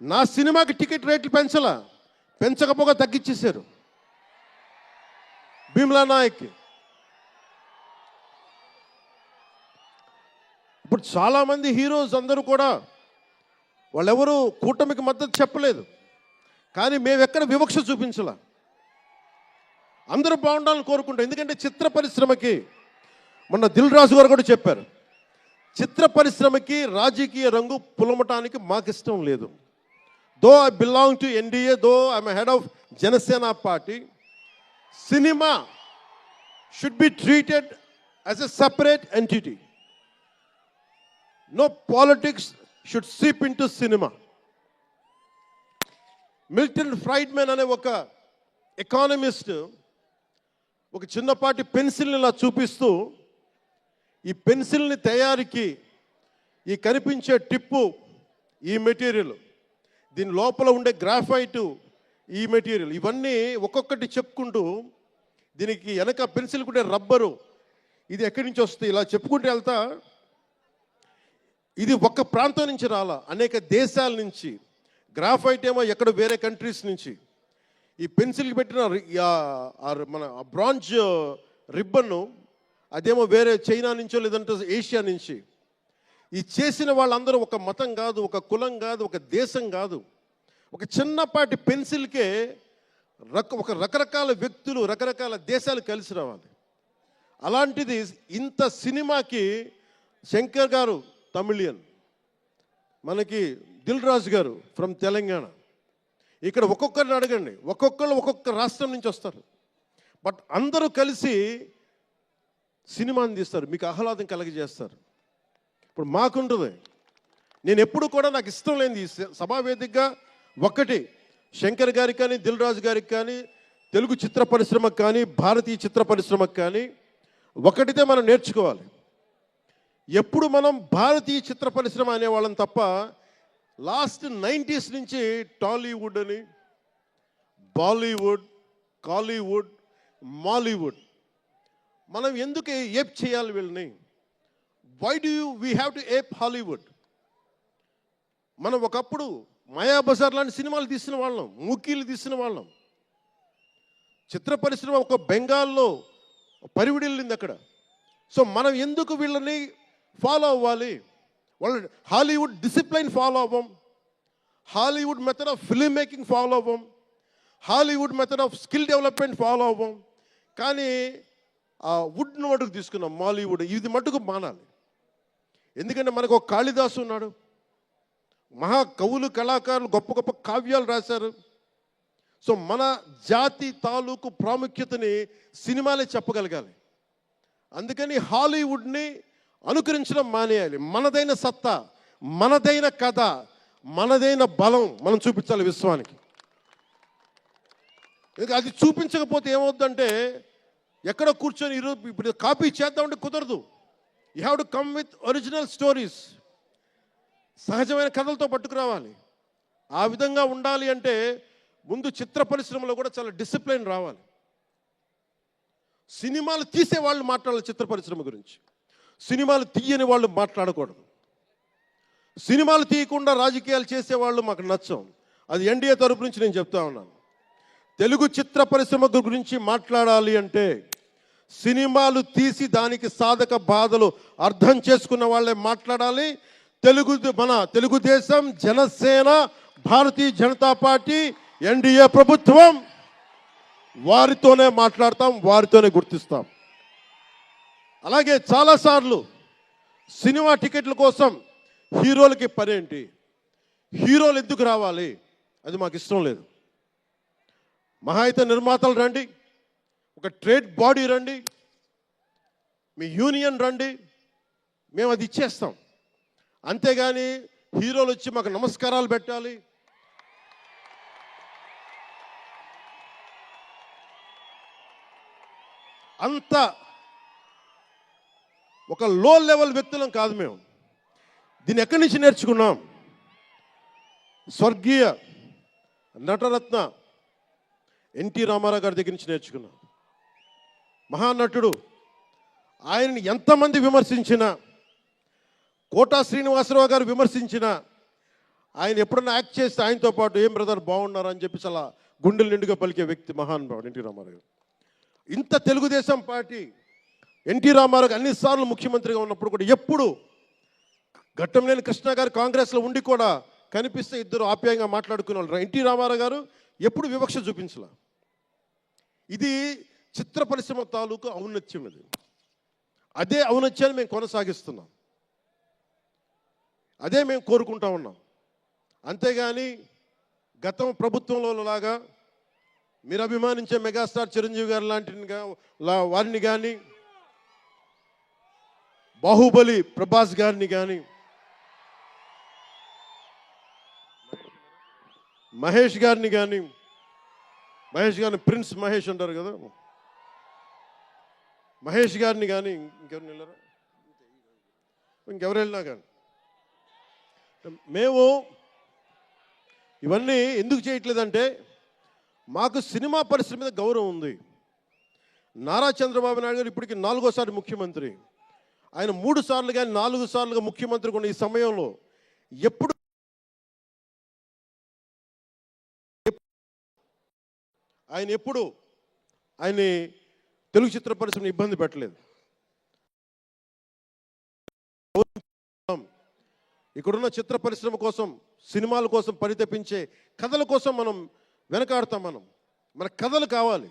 నా సినిమాకి టికెట్ రేట్లు పెంచకపోగా తగ్గించేశారు. భీమ్లా నాయక్కి ఇప్పుడు చాలామంది హీరోస్ అందరూ కూడా వాళ్ళెవరూ కూటమికి మద్దతు చెప్పలేదు. కానీ మేము ఎక్కడ వివక్ష చూపించలా. అందరూ బాగుండాలని కోరుకుంటాం. ఎందుకంటే చిత్ర పరిశ్రమకి మొన్న దిల్ రాజు గారు కూడా చెప్పారు, చిత్ర పరిశ్రమకి రాజకీయ రంగు పులమటానికి మాకు ఇష్టం లేదు. Though I belong to NDA, though I'm head of Janasena party, cinema should be treated as a separate entity. No politics should seep into cinema. Milton Friedman అనే ఒక ఎకానమిస్ట్ ఒక చిన్నపాటి పెన్సిల్ని ఇలా చూపిస్తూ, ఈ పెన్సిల్ని తయారీకి ఈ కనిపించే టిప్పు ఈ మెటీరియల్, దీని లోపల ఉండే గ్రాఫైటు ఈ మెటీరియల్, ఇవన్నీ ఒక్కొక్కటి చెప్పుకుంటూ దీనికి వెనక పెన్సిల్ ఉండే రబ్బరు ఇది ఎక్కడి నుంచి వస్తుంది ఇలా చెప్పుకుంటూ వెళ్తా, ఇది ఒక్క ప్రాంతం నుంచి రాలా, అనేక దేశాల నుంచి. గ్రాఫైట్ ఏమో ఎక్కడ వేరే కంట్రీస్ నుంచి. ఈ పెన్సిల్కి పెట్టిన మన బ్రాంజ్ రిబ్బన్ను అదేమో వేరే చైనా నుంచో లేదంటే ఏషియా నుంచి. ఈ చేసిన వాళ్ళందరూ ఒక మతం కాదు, ఒక కులం కాదు, ఒక దేశం కాదు. ఒక చిన్నపాటి పెన్సిల్కే ఒక రకరకాల వ్యక్తులు, రకరకాల దేశాలు కలిసి రావాలి. అలాంటిది ఇంత సినిమాకి శంకర్ గారు తమిళియన్, మనకి దిల్ రాజు గారు ఫ్రమ్ తెలంగాణ. ఇక్కడ ఒక్కొక్కరిని అడగండి, ఒక్కొక్కరు ఒక్కొక్క రాష్ట్రం నుంచి వస్తారు. బట్ అందరూ కలిసి సినిమాని తీస్తారు, మీకు ఆహ్లాదం కలగజేస్తారు. ఇప్పుడు మాకుంటుంది, నేను ఎప్పుడు కూడా నాకు ఇష్టం లేనిది సభావేదికగా ఒక్కటి శంకర్ గారికి కానీ దిల్ రాజు గారికి కానీ తెలుగు చిత్ర పరిశ్రమకు కానీ భారతీయ చిత్ర పరిశ్రమకు కానీ ఒకటితే మనం నేర్చుకోవాలి. ఎప్పుడు మనం భారతీయ చిత్ర పరిశ్రమ అనేవాళ్ళం తప్ప లాస్ట్ 90s నుంచి టాలీవుడ్ అని, బాలీవుడ్, కాలీవుడ్, మాలీవుడ్ మనం ఎందుకు ఏప్ చేయాలి వీళ్ళని? Why do we have to ape Hollywood? మనం ఒకప్పుడు మాయాబజార్ లాంటి సినిమాలు తీసిన వాళ్ళం, మూకీలు తీసిన వాళ్ళం. చిత్ర పరిశ్రమ ఒక బెంగాల్లో పరివిడిల్లింది అక్కడ. సో మనం ఎందుకు వీళ్ళని ఫాలో అవ్వాలి? వాళ్ళు హాలీవుడ్ డిసిప్లైన్ ఫాలో అవ్వం, Hollywood method of film making follow అవ్వం, Hollywood method of skill development follow అవ్వం. కానీ ఆ వుడ్ను మటుకు తీసుకున్నాం, మాలీవుడ్. ఇది మటుకు మానాలి. ఎందుకంటే మనకు ఒక కాళిదాసు ఉన్నాడు, మహా కవులు, కళాకారులు గొప్ప గొప్ప కావ్యాలు రాశారు. సో మన జాతి తాలూకు ప్రాముఖ్యతని సినిమాలే చెప్పగలగాలి. అందుకని హాలీవుడ్ని అనుకరించడం మానేయాలి. మనదైన సత్తా, మనదైన కథ, మనదైన బలం మనం చూపించాలి విశ్వానికి. అది చూపించకపోతే ఏమవుద్దంటే ఎక్కడ కూర్చొని ఈరోజు ఇప్పుడు కాపీ చేద్దామంటే కుదరదు. You have to come with original stories, సహజమైన కథలతో పట్టుకురావాలి. ఆ విధంగా ఉండాలి అంటే ముందు చిత్ర పరిశ్రమలో కూడా చాలా డిసిప్లిన్ రావాలి. సినిమాలు తీసే వాళ్ళు మాట్లాడాలి చిత్ర పరిశ్రమ గురించి, సినిమాలు తీయని వాళ్ళు మాట్లాడకూడదు. సినిమాలు తీయకుండా రాజకీయాలు చేసేవాళ్ళు మాకు నచ్చం. అది ఎన్డీఏ తరపు నుంచి నేను చెప్తా ఉన్నాను. తెలుగు చిత్ర పరిశ్రమ గురించి మాట్లాడాలి అంటే సినిమాలు తీసి దానికి సాధక బాధలు అర్థం చేసుకున్న వాళ్ళే మాట్లాడాలి. మన తెలుగుదేశం, జనసేన, భారతీయ జనతా పార్టీ, ఎన్డీఏ ప్రభుత్వం వారితోనే మాట్లాడతాం, వారితోనే గుర్తిస్తాం. అలాగే చాలాసార్లు సినిమా టికెట్ల కోసం హీరోలకి పనేంటి, హీరోలు ఎందుకు రావాలి, అది మాకు ఇష్టం లేదు. మహా అయితే నిర్మాతలు రండి, ఒక ట్రేడ్ బాడీ రండి, మీ యూనియన్ రండి, మేము అది ఇచ్చేస్తాం. అంతేగాని హీరోలు వచ్చి మాకు నమస్కారాలు పెట్టాలి, అంత ఒక లో లెవెల్ వ్యక్తులం కాదు మేము. దీన్ని ఎక్కడి నుంచి నేర్చుకున్నాం? స్వర్గీయ నటరత్న ఎన్టీ రామారావు గారి దగ్గర నుంచి నేర్చుకున్నాం. మహానటుడు, ఆయనని ఎంతమంది విమర్శించినా, కోటా శ్రీనివాసరావు గారు విమర్శించినా, ఆయన ఎప్పుడన్నా యాక్ట్ చేస్తే ఆయనతో పాటు ఏం బ్రదర్ బాగున్నారు అని చెప్పి చాలా గుండెలు నిండుగా పలికే వ్యక్తి మహానుభావుడు ఎన్టీ రామారావు గారు. ఇంత తెలుగుదేశం పార్టీ ఎన్టీ రామారావు అన్నిసార్లు ముఖ్యమంత్రిగా ఉన్నప్పుడు కూడా ఎప్పుడు ఘట్టంనేని కృష్ణ గారు కాంగ్రెస్లో ఉండి కూడా కనిపిస్తే ఇద్దరు ఆప్యాయంగా మాట్లాడుకునే వాళ్ళు. ఎన్టీ రామారావు గారు ఎప్పుడు వివక్ష చూపించలే. ఇది చిత్ర పరిశ్రమ తాలూకు ఔన్నత్యం. ఇది అదే ఔన్నత్యాన్ని మేము కొనసాగిస్తున్నాం, అదే మేము కోరుకుంటా ఉన్నాం. అంతేగాని గతం ప్రభుత్వంలో లాగా మీరు అభిమానించే మెగాస్టార్ చిరంజీవి గారు లాంటి వారిని కానీ, బాహుబలి ప్రభాస్ గారిని కానీ, మహేష్ గారిని ప్రిన్స్ మహేష్ అంటారు కదా, మహేష్ గారిని కానీ ఇంకెవరిని వెళ్ళారా, ఇంకెవరు వెళ్ళినా కానీ మేము ఇవన్నీ ఎందుకు చేయట్లేదంటే మాకు సినిమా పరిశ్రమ మీద గౌరవం ఉంది. నారా చంద్రబాబు నాయుడు గారు ఇప్పటికి 4వ సారి ముఖ్యమంత్రి. ఆయన 3 సార్లు కానీ 4 సార్లుగా ముఖ్యమంత్రి ఉన్న ఈ సమయంలో ఎప్పుడు ఆయన తెలుగు చిత్ర పరిశ్రమను ఇబ్బంది పెట్టలేదు. ఇక్కడున్న చిత్ర పరిశ్రమ కోసం, సినిమాల కోసం పరితపించే కథల కోసం మనం వెనకాడతాం. మన కథలు కావాలి.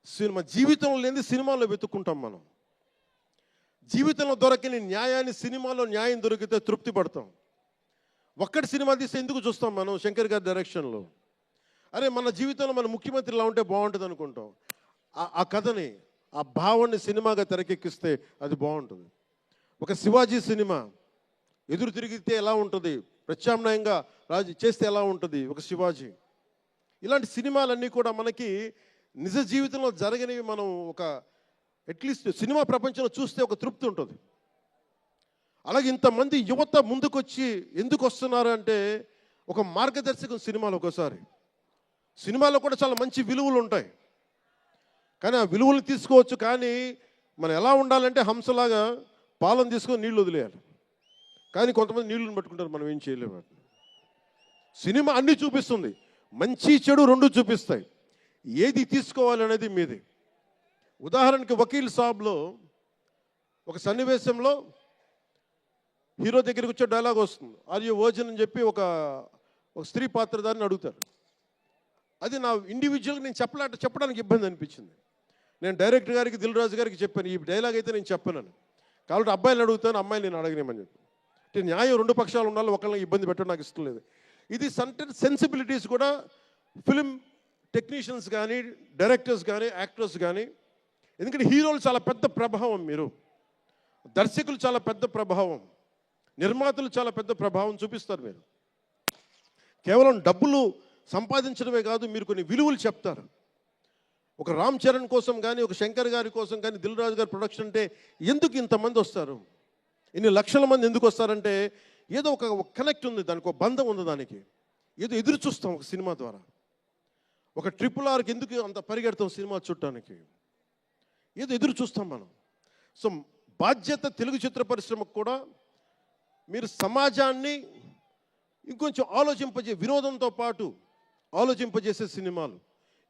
సినిమా జీవితంలో లేని సినిమాల్లో వెతుక్కుంటాం మనం. జీవితంలో దొరకని న్యాయాన్ని సినిమాలో న్యాయం దొరికితే తృప్తి పడతాం. ఒక్కటి సినిమా తీస్తే ఎందుకు చూస్తాం మనం శంకర్ గారి డైరెక్షన్లో? అరే మన జీవితంలో మన ముఖ్యమంత్రి ఇలా ఉంటే బాగుంటుంది అనుకుంటాం. ఆ కథని, ఆ భావాన్ని సినిమాగా తెరకెక్కిస్తే అది బాగుంటుంది. ఒక శివాజీ సినిమా ఎదురు తిరిగితే ఎలా ఉంటుంది, ప్రత్యామ్నాయంగా రాజు చేస్తే ఎలా ఉంటుంది ఒక శివాజీ. ఇలాంటి సినిమాలన్నీ కూడా మనకి నిజ జీవితంలో జరగనివి మనం ఒక అట్లీస్ట్ సినిమా ప్రపంచంలో చూస్తే ఒక తృప్తి ఉంటుంది. అలాగే ఇంతమంది యువత ముందుకొచ్చి ఎందుకు వస్తున్నారు అంటే ఒక మార్గదర్శకం సినిమాలు. ఒకసారి సినిమాలో కూడా చాలా మంచి విలువలు ఉంటాయి, కానీ ఆ విలువలు తీసుకోవచ్చు. కానీ మనం ఎలా ఉండాలంటే హంసలాగా పాలను తీసుకొని నీళ్ళు వదిలేయాలి. కానీ కొంతమంది నీళ్ళని పట్టుకుంటారు, మనం ఏం చేయలేము. సినిమా అన్నీ చూపిస్తుంది, మంచి చెడు రెండు చూపిస్తాయి. ఏది తీసుకోవాలి అనేది మీది. ఉదాహరణకి వకీల్ సాబ్లో ఒక సన్నివేశంలో హీరో దగ్గరికి వచ్చే డైలాగ్ వస్తుంది, ఆర్ యు వర్జిన్ అని చెప్పి ఒక స్త్రీ పాత్రధారిని అడుగుతారు. అది నా ఇండివిజువల్గా నేను చెప్పడానికి ఇబ్బంది అనిపించింది. నేను డైరెక్టర్ గారికి, దిల్ రాజు గారికి చెప్పాను, ఈ డైలాగ్ అయితే నేను చెప్పాను. కాబట్టి అబ్బాయిని అడుగుతాను, అమ్మాయిని నేను అడగనేమని చెప్పి. అంటే న్యాయం రెండు పక్షాలు ఉండాలి, ఒకళ్ళని ఇబ్బంది పెట్టడం నాకు ఇష్టం లేదు. ఇది సెన్సిబిలిటీస్ కూడా ఫిలిం టెక్నీషియన్స్ కానీ, డైరెక్టర్స్ కానీ, యాక్టర్స్ కానీ, ఎందుకంటే హీరోలు చాలా పెద్ద ప్రభావం, మీరు దర్శకులు చాలా పెద్ద ప్రభావం, నిర్మాతలు చాలా పెద్ద ప్రభావం చూపిస్తారు. మీరు కేవలం డబ్బులు సంపాదించడమే కాదు, మీరు కొన్ని విలువలు చెప్తారు. ఒక రామ్ చరణ్ కోసం కానీ, ఒక శంకర్ గారి కోసం కానీ, దిల్ రాజు గారి ప్రొడక్షన్ అంటే ఎందుకు ఇంతమంది వస్తారు, ఇన్ని లక్షల మంది ఎందుకు వస్తారంటే ఏదో ఒక కనెక్ట్ ఉంది, దానికి ఒక బంధం ఉంది, దానికి ఏదో ఎదురు చూస్తాం ఒక సినిమా ద్వారా. ఒక RRRకి ఎందుకు అంత పరిగెడతాం సినిమా చూడటానికి, ఏదో ఎదురు చూస్తాం మనం. సో బాధ్యత తెలుగు చిత్ర పరిశ్రమకు కూడా మీరు సమాజాన్ని ఇంకొంచెం వినోదంతో పాటు ఆలోచింపజేసే సినిమాలు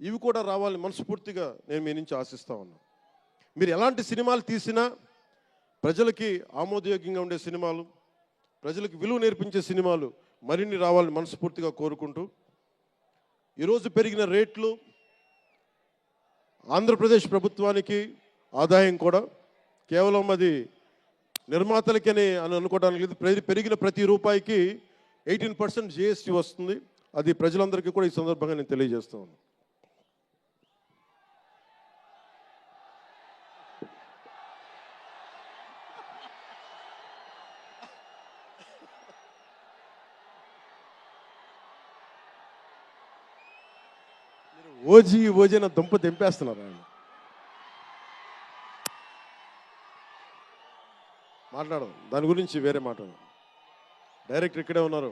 ఇవి కూడా రావాలని మనస్ఫూర్తిగా నేను మీ నుంచి ఆశిస్తా ఉన్నాను. మీరు ఎలాంటి సినిమాలు తీసినా ప్రజలకి ఆమోదయోగ్యంగా ఉండే సినిమాలు, ప్రజలకు విలువ నేర్పించే సినిమాలు మరిన్ని రావాలని మనస్ఫూర్తిగా కోరుకుంటూ, ఈరోజు పెరిగిన రేట్లు ఆంధ్రప్రదేశ్ ప్రభుత్వానికి ఆదాయం కూడా కేవలం అది నిర్మాతలకని అని అనుకోవడానికి లేదు. పెరిగిన ప్రతి రూపాయికి 18% GST వస్తుంది. అది ప్రజలందరికీ కూడా ఈ సందర్భంగా నేను తెలియజేస్తా ఉన్నాను. ఓజీ నా దుంప తెంపేస్తున్నారు ఆయన. మాట్లాడదాం దాని గురించి, వేరే మాట్లాడదాం. డైరెక్టర్ ఇక్కడే ఉన్నారు,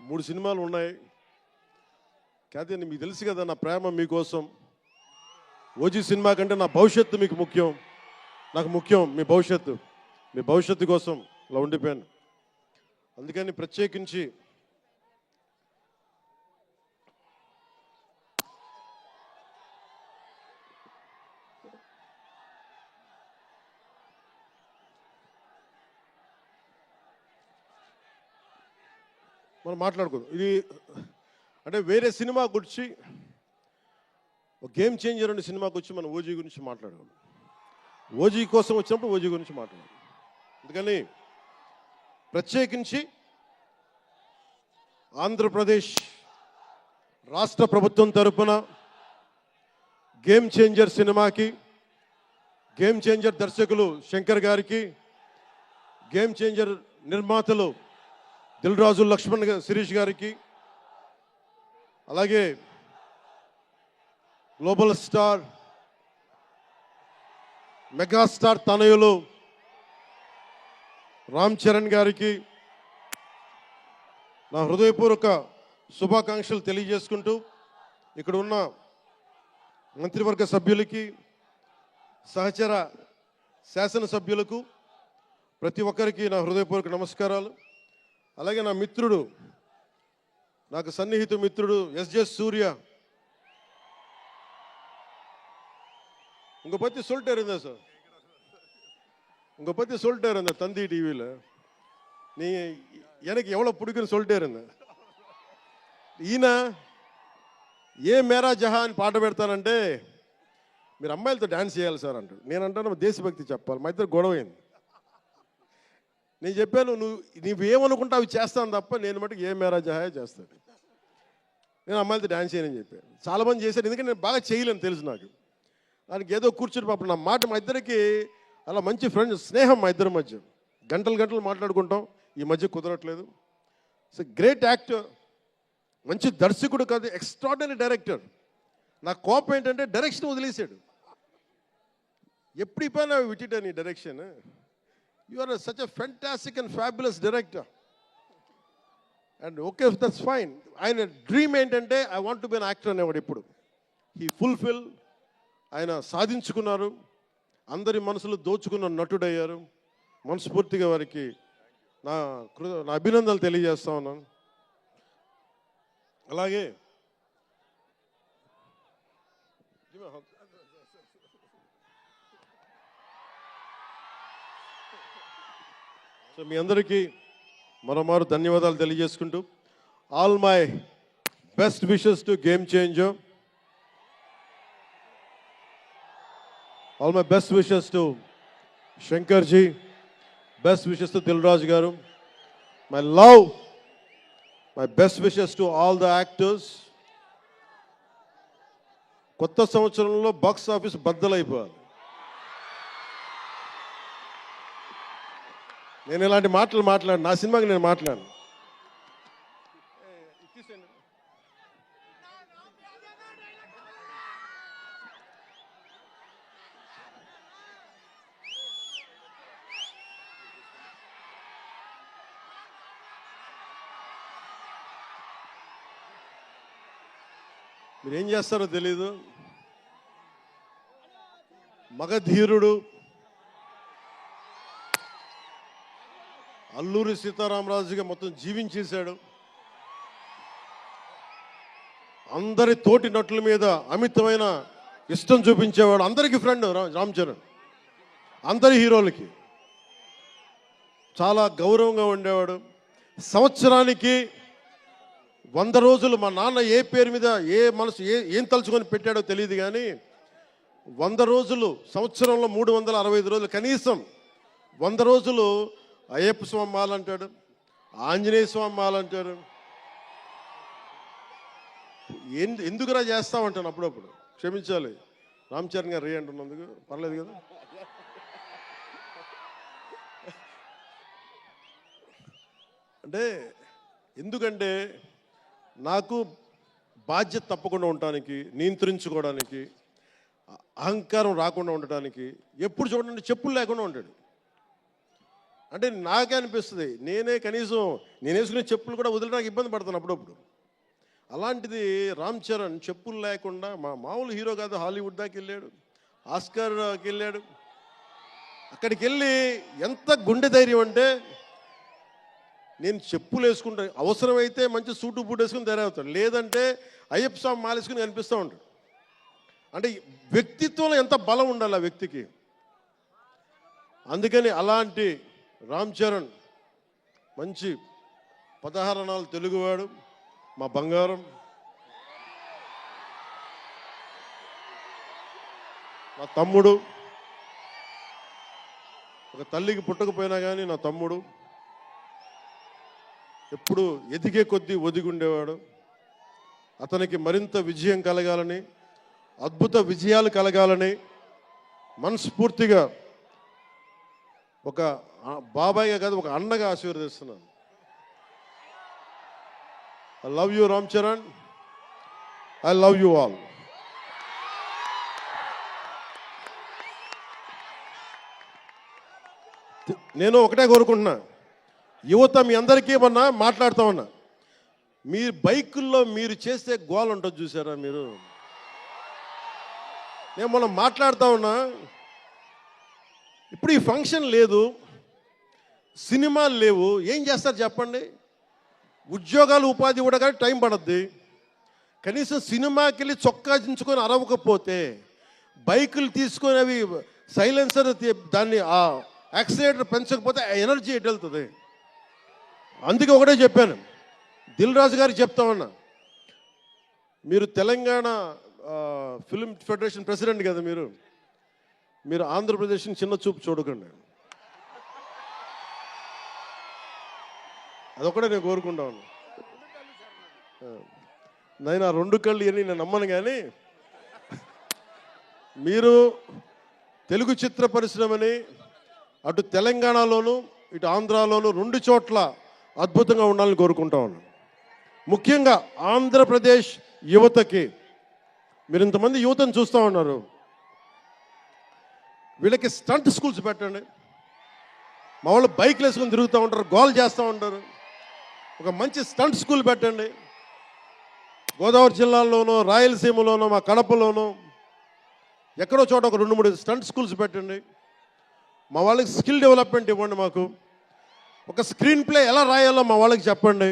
3 సినిమాలు ఉన్నాయి. కాదు మీకు తెలుసు కదా నా ప్రేమ మీకోసం. ఓజీ సినిమా కంటే నా భవిష్యత్తు మీకు ముఖ్యం, నాకు ముఖ్యం మీ భవిష్యత్తు కోసం ఇలా ఉండిపోయాను. అందుకని ప్రత్యేకించి మనం మాట్లాడుకుందాం. ఇది అంటే వేరే సినిమా గురించి, ఒక గేమ్ చేంజర్ అనే సినిమాకి వచ్చి మనం ఓజీ గురించి మాట్లాడుకోవాలి. ఓజీ కోసం వచ్చినప్పుడు ఓజీ గురించి మాట్లాడాలి. అందుకని ప్రత్యేకించి ఆంధ్రప్రదేశ్ రాష్ట్ర ప్రభుత్వం తరపున గేమ్ చేంజర్ సినిమాకి, గేమ్ చేంజర్ దర్శకులు శంకర్ గారికి, గేమ్ చేంజర్ నిర్మాతలు దిల్ రాజు, లక్ష్మణ్, శిరీష్ గారికి, అలాగే గ్లోబల్ స్టార్, మెగాస్టార్ తనయులు రామ్ చరణ్ గారికి నా హృదయపూర్వక శుభాకాంక్షలు తెలియజేసుకుంటూ, ఇక్కడ ఉన్న మంత్రివర్గ సభ్యులకి, సహచర శాసనసభ్యులకు, ప్రతి ఒక్కరికి నా హృదయపూర్వక నమస్కారాలు. అలాగే నా మిత్రుడు, నాకు సన్నిహిత మిత్రుడు SJ సూర్య, உங்க பத்தி சொல்லிட்டே இருந்தேன் சார், உங்க பத்தி சொல்லிட்டே இருந்தேன் தந்தி டிவியில், நீ எனக்கு எவ்வளோ பிடிக்குன்னு சொல்லிட்டே இருந்தேன். ఈయన ఏ మేరా జహాన్ పాట పెడతానంటే మీరు అమ్మాయిలతో డ్యాన్స్ చేయాలి సార్ అంటాడు. నేను అంటాను దేశభక్తి చెప్పాలి. మా ఇద్దరు గొడవ అయింది. నేను చెప్పాను నువ్వేమనుకుంటా అవి చేస్తాను తప్ప నేను మటుకు ఏ మేరాజ్ హాయ్ చేస్తాను. నేను అమ్మాయిలతో డ్యాన్స్ చేయనని చెప్పాను. చాలామంది చేశారు, ఎందుకంటే నేను బాగా చేయలేను తెలుసు నాకు. దానికి ఏదో కూర్చుని పాపం నా మాట మా ఇద్దరికి అలా మంచి ఫ్రెండ్స్, స్నేహం మా ఇద్దరి మధ్య. గంటలు గంటలు మాట్లాడుకుంటాం. ఈ మధ్య కుదరట్లేదు. సో గ్రేట్ యాక్టర్, మంచి దర్శకుడు కాదు, ఎక్స్ట్రాడినరీ డైరెక్టర్. నా కోపం ఏంటంటే డైరెక్షన్ వదిలేశాడు. ఎప్పుడు పైన విటిట నీ direction. You are such a fantastic and fabulous director. And okay, that's fine. ఆయన డ్రీమ్ ఏంటంటే I want to be an actor అనేవాడు. ఇప్పుడు హీ ఫుల్ఫిల్, ఆయన సాధించుకున్నారు. అందరి మనసులు దోచుకున్న నటుడయ్యారు. మనస్ఫూర్తిగా వారికి నా అభినందనలు తెలియజేస్తా ఉన్నాను. అలాగే సో మీ అందరికీ మరోమారు ధన్యవాదాలు తెలియజేసుకుంటూ, all my best wishes to game changer. All my best wishes to Shankar ji, best wishes to Dil Raju గారు. My love, my best wishes to all the actors. కొత్త సంవత్సరంలో బాక్స్ ఆఫీస్ బద్దలైపోవాలి. నేను ఇలాంటి మాటలు మాట్లాడు, నా సినిమాకి నేను మాట్లాడను. మీరు ఏం చేస్తారో తెలీదు. మగధీరుడు అల్లూరి సీతారామరాజుగా మొత్తం జీవించేశాడు. అందరి తోటి నటుల మీద అమితమైన ఇష్టం చూపించేవాడు. అందరికీ ఫ్రెండ్ రామ్ చరణ్. అందరి హీరోలకి చాలా గౌరవంగా ఉండేవాడు. సంవత్సరానికి 100 రోజులు మా నాన్న ఏ పేరు మీద ఏం తలుచుకొని పెట్టాడో తెలియదు, కానీ 100 రోజులు, సంవత్సరంలో 365 రోజులు, కనీసం 100 రోజులు అయ్యప్ప స్వామి మాల అంటాడు, ఆంజనేయ స్వామి మాల అంటాడు. ఎందుకురా చేస్తామంటాను అప్పుడప్పుడు. క్షమించాలి రామ్ చరణ్ గారు రే అంటున్నందుకు. పర్లేదు కదా. అంటే ఎందుకంటే నాకు బాధ్యత తప్పకుండా ఉండటానికి, నియంత్రించుకోవడానికి, అహంకారం రాకుండా ఉండటానికి, ఎప్పుడు చూడండి చెప్పులు లేకుండా ఉంటాడు. అంటే నాకే అనిపిస్తుంది, కనీసం నేను వేసుకునే చెప్పులు కూడా వదిలడానికి ఇబ్బంది పడతాను అప్పుడప్పుడు. అలాంటిది రామ్ చరణ్ చెప్పులు లేకుండా, మామూలు హీరో కాదు, హాలీవుడ్ దాకా వెళ్ళాడు, ఆస్కార్కి వెళ్ళాడు. అక్కడికి వెళ్ళి ఎంత గుండె ధైర్యం అంటే, నేను చెప్పులు వేసుకుంటా, అవసరమైతే మంచి సూటు బూట్ వేసుకుని తయారవుతాడు, లేదంటే అయ్యప్ప స్వామి మాలేసుకుని కనిపిస్తూ ఉంటాడు. అంటే వ్యక్తిత్వంలో ఎంత బలం ఉండాలి ఆ వ్యక్తికి. అందుకని అలాంటి రామ్ చరణ్ మంచి 16 అణాలు తెలుగువాడు, మా బంగారం, నా తమ్ముడు. ఒక తల్లికి పుట్టకపోయినా కానీ నా తమ్ముడు. ఎప్పుడు ఎదిగే కొద్దీ ఒదిగుండేవాడు. అతనికి మరింత విజయం కలగాలని, అద్భుత విజయాలు కలగాలని మనస్ఫూర్తిగా ఒక బాబాయ్గా కాదు, ఒక అన్నగా ఆశీర్వదిస్తున్నాను. I love you Ram Charan. I love you all. నేను ఒకటే కోరుకుంటున్నా, యువత మీ అందరికీ ఏమన్నా మాట్లాడుతూ ఉన్నా, మీరు బైకుల్లో మీరు చేసే గోల్ ఉంటుంది చూసారా మీరు. నేను మనం మాట్లాడుతూ ఉన్నా, ఇప్పుడు ఈ ఫంక్షన్ లేదు, సినిమాలు లేవు, ఏం చేస్తారు చెప్పండి. ఉద్యోగాలు ఉపాధి కూడా కానీ టైం పడుద్ది. కనీసం సినిమాకి వెళ్ళి చొక్కా దించుకొని అరవకపోతే, బైకులు తీసుకొని అవి సైలెన్సర్ దాన్ని ఆ యాక్సిలేటర్ పెంచకపోతే ఆ ఎనర్జీ ఎటు వెళ్తుంది. అందుకే ఒకటే చెప్పాను, దిల్ రాజు గారికి చెప్తా ఉన్నా, మీరు తెలంగాణ ఫిల్మ్ ఫెడరేషన్ ప్రెసిడెంట్ కదా మీరు ఆంధ్రప్రదేశ్ని చిన్న చూపు చూడకండి. అదొకటే నేను కోరుకుంటాను. నేను ఆ 2 కళ్ళు అని నేను నమ్మను, కానీ మీరు తెలుగు చిత్ర పరిశ్రమని అటు తెలంగాణలోను ఇటు ఆంధ్రాలోను 2 చోట్ల అద్భుతంగా ఉండాలని కోరుకుంటా ఉన్నాను. ముఖ్యంగా ఆంధ్రప్రదేశ్ యువతకి, మీరు ఇంతమంది యువతను చూస్తూ ఉన్నారు, వీళ్ళకి స్టంట్ స్కూల్స్ పెట్టండి. మా వాళ్ళు బైక్లు వేసుకొని తిరుగుతూ ఉంటారు, గోల్ చేస్తూ ఉంటారు. ఒక మంచి స్టంట్ స్కూల్ పెట్టండి. గోదావరి జిల్లాలోనూ రాయలసీమలోనూ మా కడపలోనూ ఎక్కడో చోట ఒక 2-3 స్టంట్ స్కూల్స్ పెట్టండి. మా వాళ్ళకి స్కిల్ డెవలప్మెంట్ ఇవ్వండి. మాకు ఒక స్క్రీన్ ప్లే ఎలా రాయాలో మా వాళ్ళకి చెప్పండి.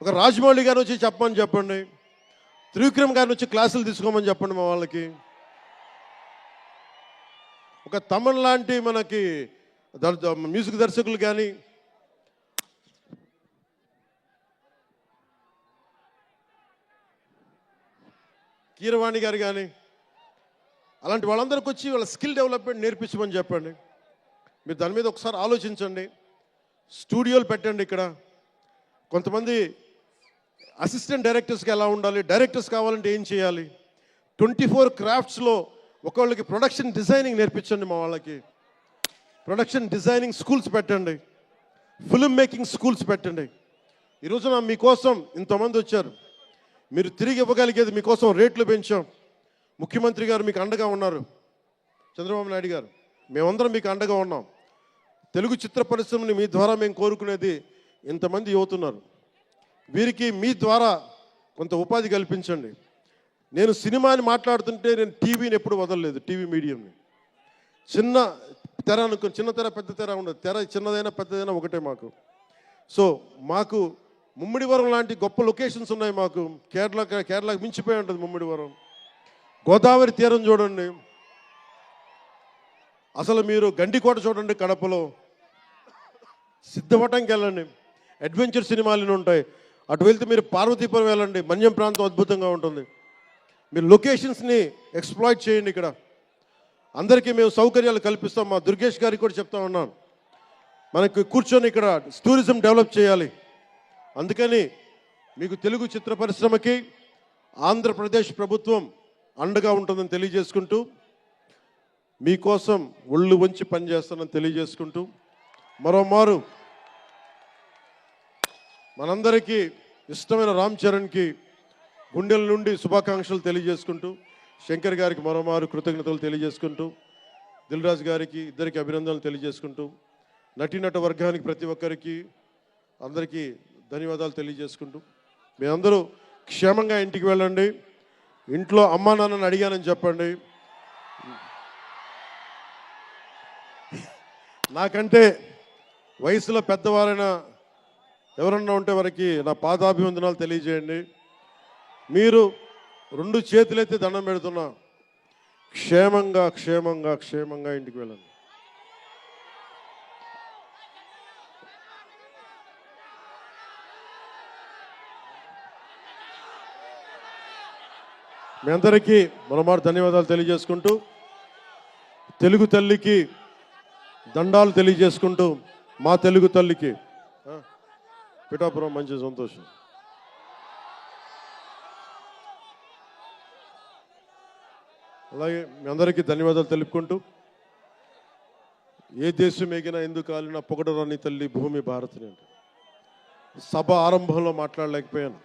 ఒక రాజమౌళి గారు వచ్చి చెప్పమని చెప్పండి. త్రివిక్రమ్ గారిని వచ్చి క్లాసులు తీసుకోమని చెప్పండి మా వాళ్ళకి. ఒక తమన్ లాంటి మనకి మ్యూజిక్ దర్శకులు కానీ, కీరవాణి గారు కానీ, అలాంటి వాళ్ళందరికీ వచ్చి వాళ్ళ స్కిల్ డెవలప్మెంట్ నేర్పించమని చెప్పండి. మీరు దాని మీద ఒకసారి ఆలోచించండి. స్టూడియోలు పెట్టండి. ఇక్కడ కొంతమంది అసిస్టెంట్ డైరెక్టర్స్కి ఎలా ఉండాలి, డైరెక్టర్స్ కావాలంటే ఏం చేయాలి, 24 క్రాఫ్ట్స్లో ఒకళ్ళకి ప్రొడక్షన్ డిజైనింగ్ నేర్పించండి. మా వాళ్ళకి ప్రొడక్షన్ డిజైనింగ్ స్కూల్స్ పెట్టండి. ఫిల్మ్ మేకింగ్ స్కూల్స్ పెట్టండి. ఈరోజున మీకోసం ఇంతమంది వచ్చారు. మీరు తిరిగి ఇవ్వగలిగేది మీకోసం రేట్లు పెంచాం. ముఖ్యమంత్రి గారు మీకు అండగా ఉన్నారు, చంద్రబాబు నాయుడు గారు, మేమందరం మీకు అండగా ఉన్నాం. తెలుగు చిత్ర పరిశ్రమని మీ ద్వారా మేము కోరుకునేది ఇంతమంది యువతున్నారు. వీరికి మీ ద్వారా కొంత ఉపాధి కల్పించండి. నేను సినిమాని మాట్లాడుతుంటే నేను టీవీని ఎప్పుడు వదలలేదు. టీవీ మీడియంని చిన్న తెర అనుకుని, చిన్న తెర పెద్ద తెర ఉండదు. తెర చిన్నదైనా పెద్దదైనా ఒకటే మాకు. సో మాకు ముమ్మిడివరం లాంటి గొప్ప లొకేషన్స్ ఉన్నాయి. మాకు కేరళకి మించిపోయి ఉంటుంది ముమ్మిడివరం. గోదావరి తీరం చూడండి, అసలు మీరు గండికోట చూడండి కడపలో, సిద్ధవటంకి వెళ్ళండి, అడ్వెంచర్ సినిమాలు ఉంటాయి. అటు వెళ్తే మీరు పార్వతీపురం వెళ్ళండి, మన్యం ప్రాంతం అద్భుతంగా ఉంటుంది. మీరు లొకేషన్స్ని ఎక్స్ప్లాయిట్ చేయండి. ఇక్కడ అందరికీ మేము సౌకర్యాలు కల్పిస్తాం. మా దుర్గేష్ గారికి కూడా చెప్తా ఉన్నాను, మనకి కూర్చొని ఇక్కడ టూరిజం డెవలప్ చేయాలి. అందుకని మీకు తెలుగు చిత్ర పరిశ్రమకి ఆంధ్రప్రదేశ్ ప్రభుత్వం అండగా ఉంటుందని తెలియజేసుకుంటూ, మీకోసం ఒళ్ళు వంచి పనిచేస్తానని తెలియజేసుకుంటూ, మరోమారు మనందరికీ ఇష్టమైన రామ్ చరణ్కి గుండెల నుండి శుభాకాంక్షలు తెలియజేసుకుంటూ, శంకర్ గారికి మరోమారు కృతజ్ఞతలు తెలియజేసుకుంటూ, దిల్ రాజు గారికి ఇద్దరికి అభినందనలు తెలియజేసుకుంటూ, నటీనట వర్గానికి ప్రతి ఒక్కరికి అందరికీ ధన్యవాదాలు తెలియజేసుకుంటూ, మీ అందరూ క్షేమంగా ఇంటికి వెళ్ళండి. ఇంట్లో అమ్మా నాన్నని అడిగానని చెప్పండి. నాకంటే వయసులో పెద్దవారైన ఎవరన్నా ఉంటే వారికి నా పాదాభివందనాలు తెలియజేయండి. మీరు 2 చేతులైతే దండం పెడుతున్నా, క్షేమంగా క్షేమంగా క్షేమంగా ఇంటికి వెళ్ళండి. మీ అందరికీ మరోమారు ధన్యవాదాలు తెలియజేసుకుంటూ, తెలుగు తల్లికి దండాలు తెలియజేసుకుంటూ, మా తెలుగు తల్లికి పిఠాపురం మంచి సంతోషం. అలాగే మీ అందరికీ ధన్యవాదాలు తెలుపుకుంటూ, ఏ దేశం ఎగినా ఎందుకు కాలినా పొగడరాని తల్లి భూమి భారతిని అంటే సభ ఆరంభంలో మాట్లాడలేకపోయాను.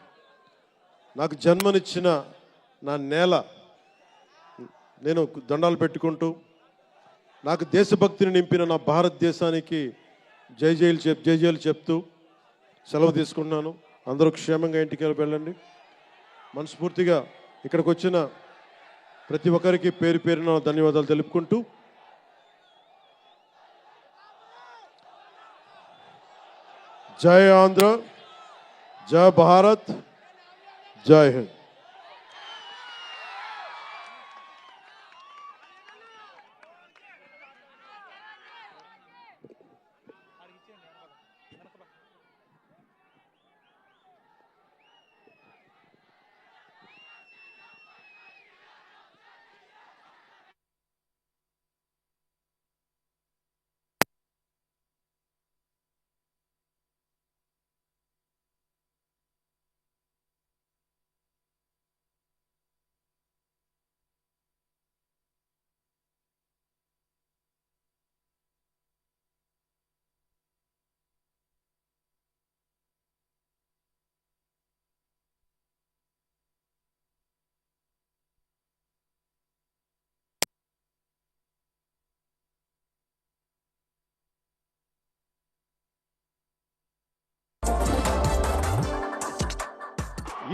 నాకు జన్మనిచ్చిన నా నేల నేను దండాలు పెట్టుకుంటూ, నాకు దేశభక్తిని నింపిన నా భారతదేశానికి జై జైలు చెప్తూ సెలవు తీసుకున్నాను. అందరూ క్షేమంగా ఇంటికి వెళ్ళండి. మనస్ఫూర్తిగా ఇక్కడికి వచ్చిన ప్రతి ఒక్కరికి పేరు పేరున ధన్యవాదాలు తెలుపుకుంటూ, జై ఆంధ్ర, జై భారత్, జై హింద్.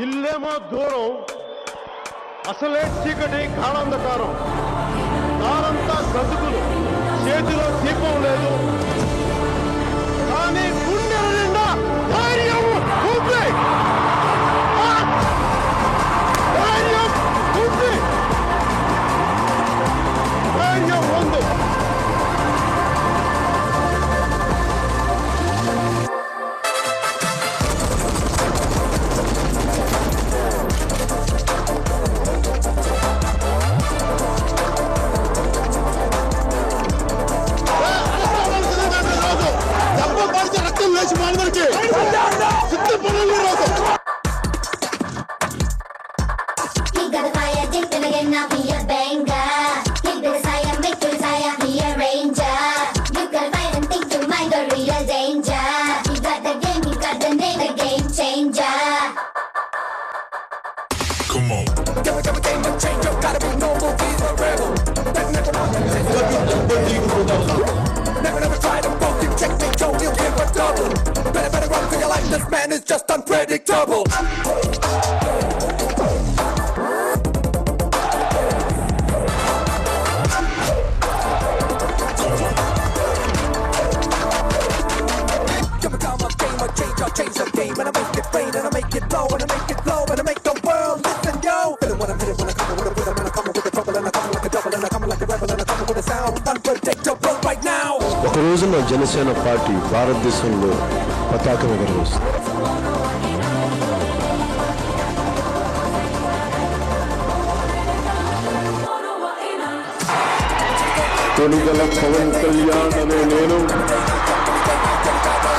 ఇల్లేమో దూరం, అసలే చీకటి గాఢాంధకారం, దారంతా గతుకులు, చేతిలో దీపం లేదు, కానీ గుండెల నిండా ధైర్యం ఉంది. ధైర్యం ఉంది. ధైర్యం ఉంది. He got a fire deep in again, now be a banger. He got a fire, make your desire, be a ranger. You got a fire and think you mind a real danger. He got the game, he got the name, the game changer. Come on. Game changer, gotta be noble, be a rebel. Never try to poke you, check me, Joe, you'll give a double. Better run for your life, this man is just unpredictable. Change the game and I make it rain and I make it blow and I make it blow and I make the world listen, yo. Feeling when I'm hitting, when I come with a rhythm and I come with the trouble and I come like a double and I come like a rebel and I come with a sound unpredictable right now. ఒక రోజున Janasena party భారతదేశంలో పతాకం ఎగరవేస్తుంది. కొనిదల పవన్ కళ్యాణ్ అనే నేను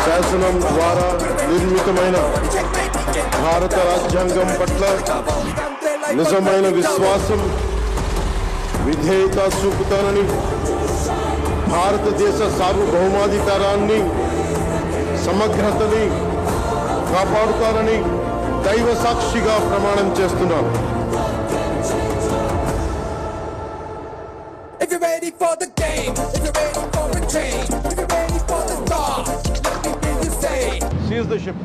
శాసనం ద్వారా నిర్మితమైన భారత రాజ్యాంగం పట్ల నిజమైన విశ్వాసం, విధేయత చూపుతానని, భారతదేశ సార్వభౌమాధికారాన్ని, సమగ్రతని కాపాడుతానని దైవ సాక్షిగా ప్రమాణం చేస్తున్నాను. If you're ready for the game, if you're ready for a change, if you're ready for the star, let me hear you say, Seize the ship.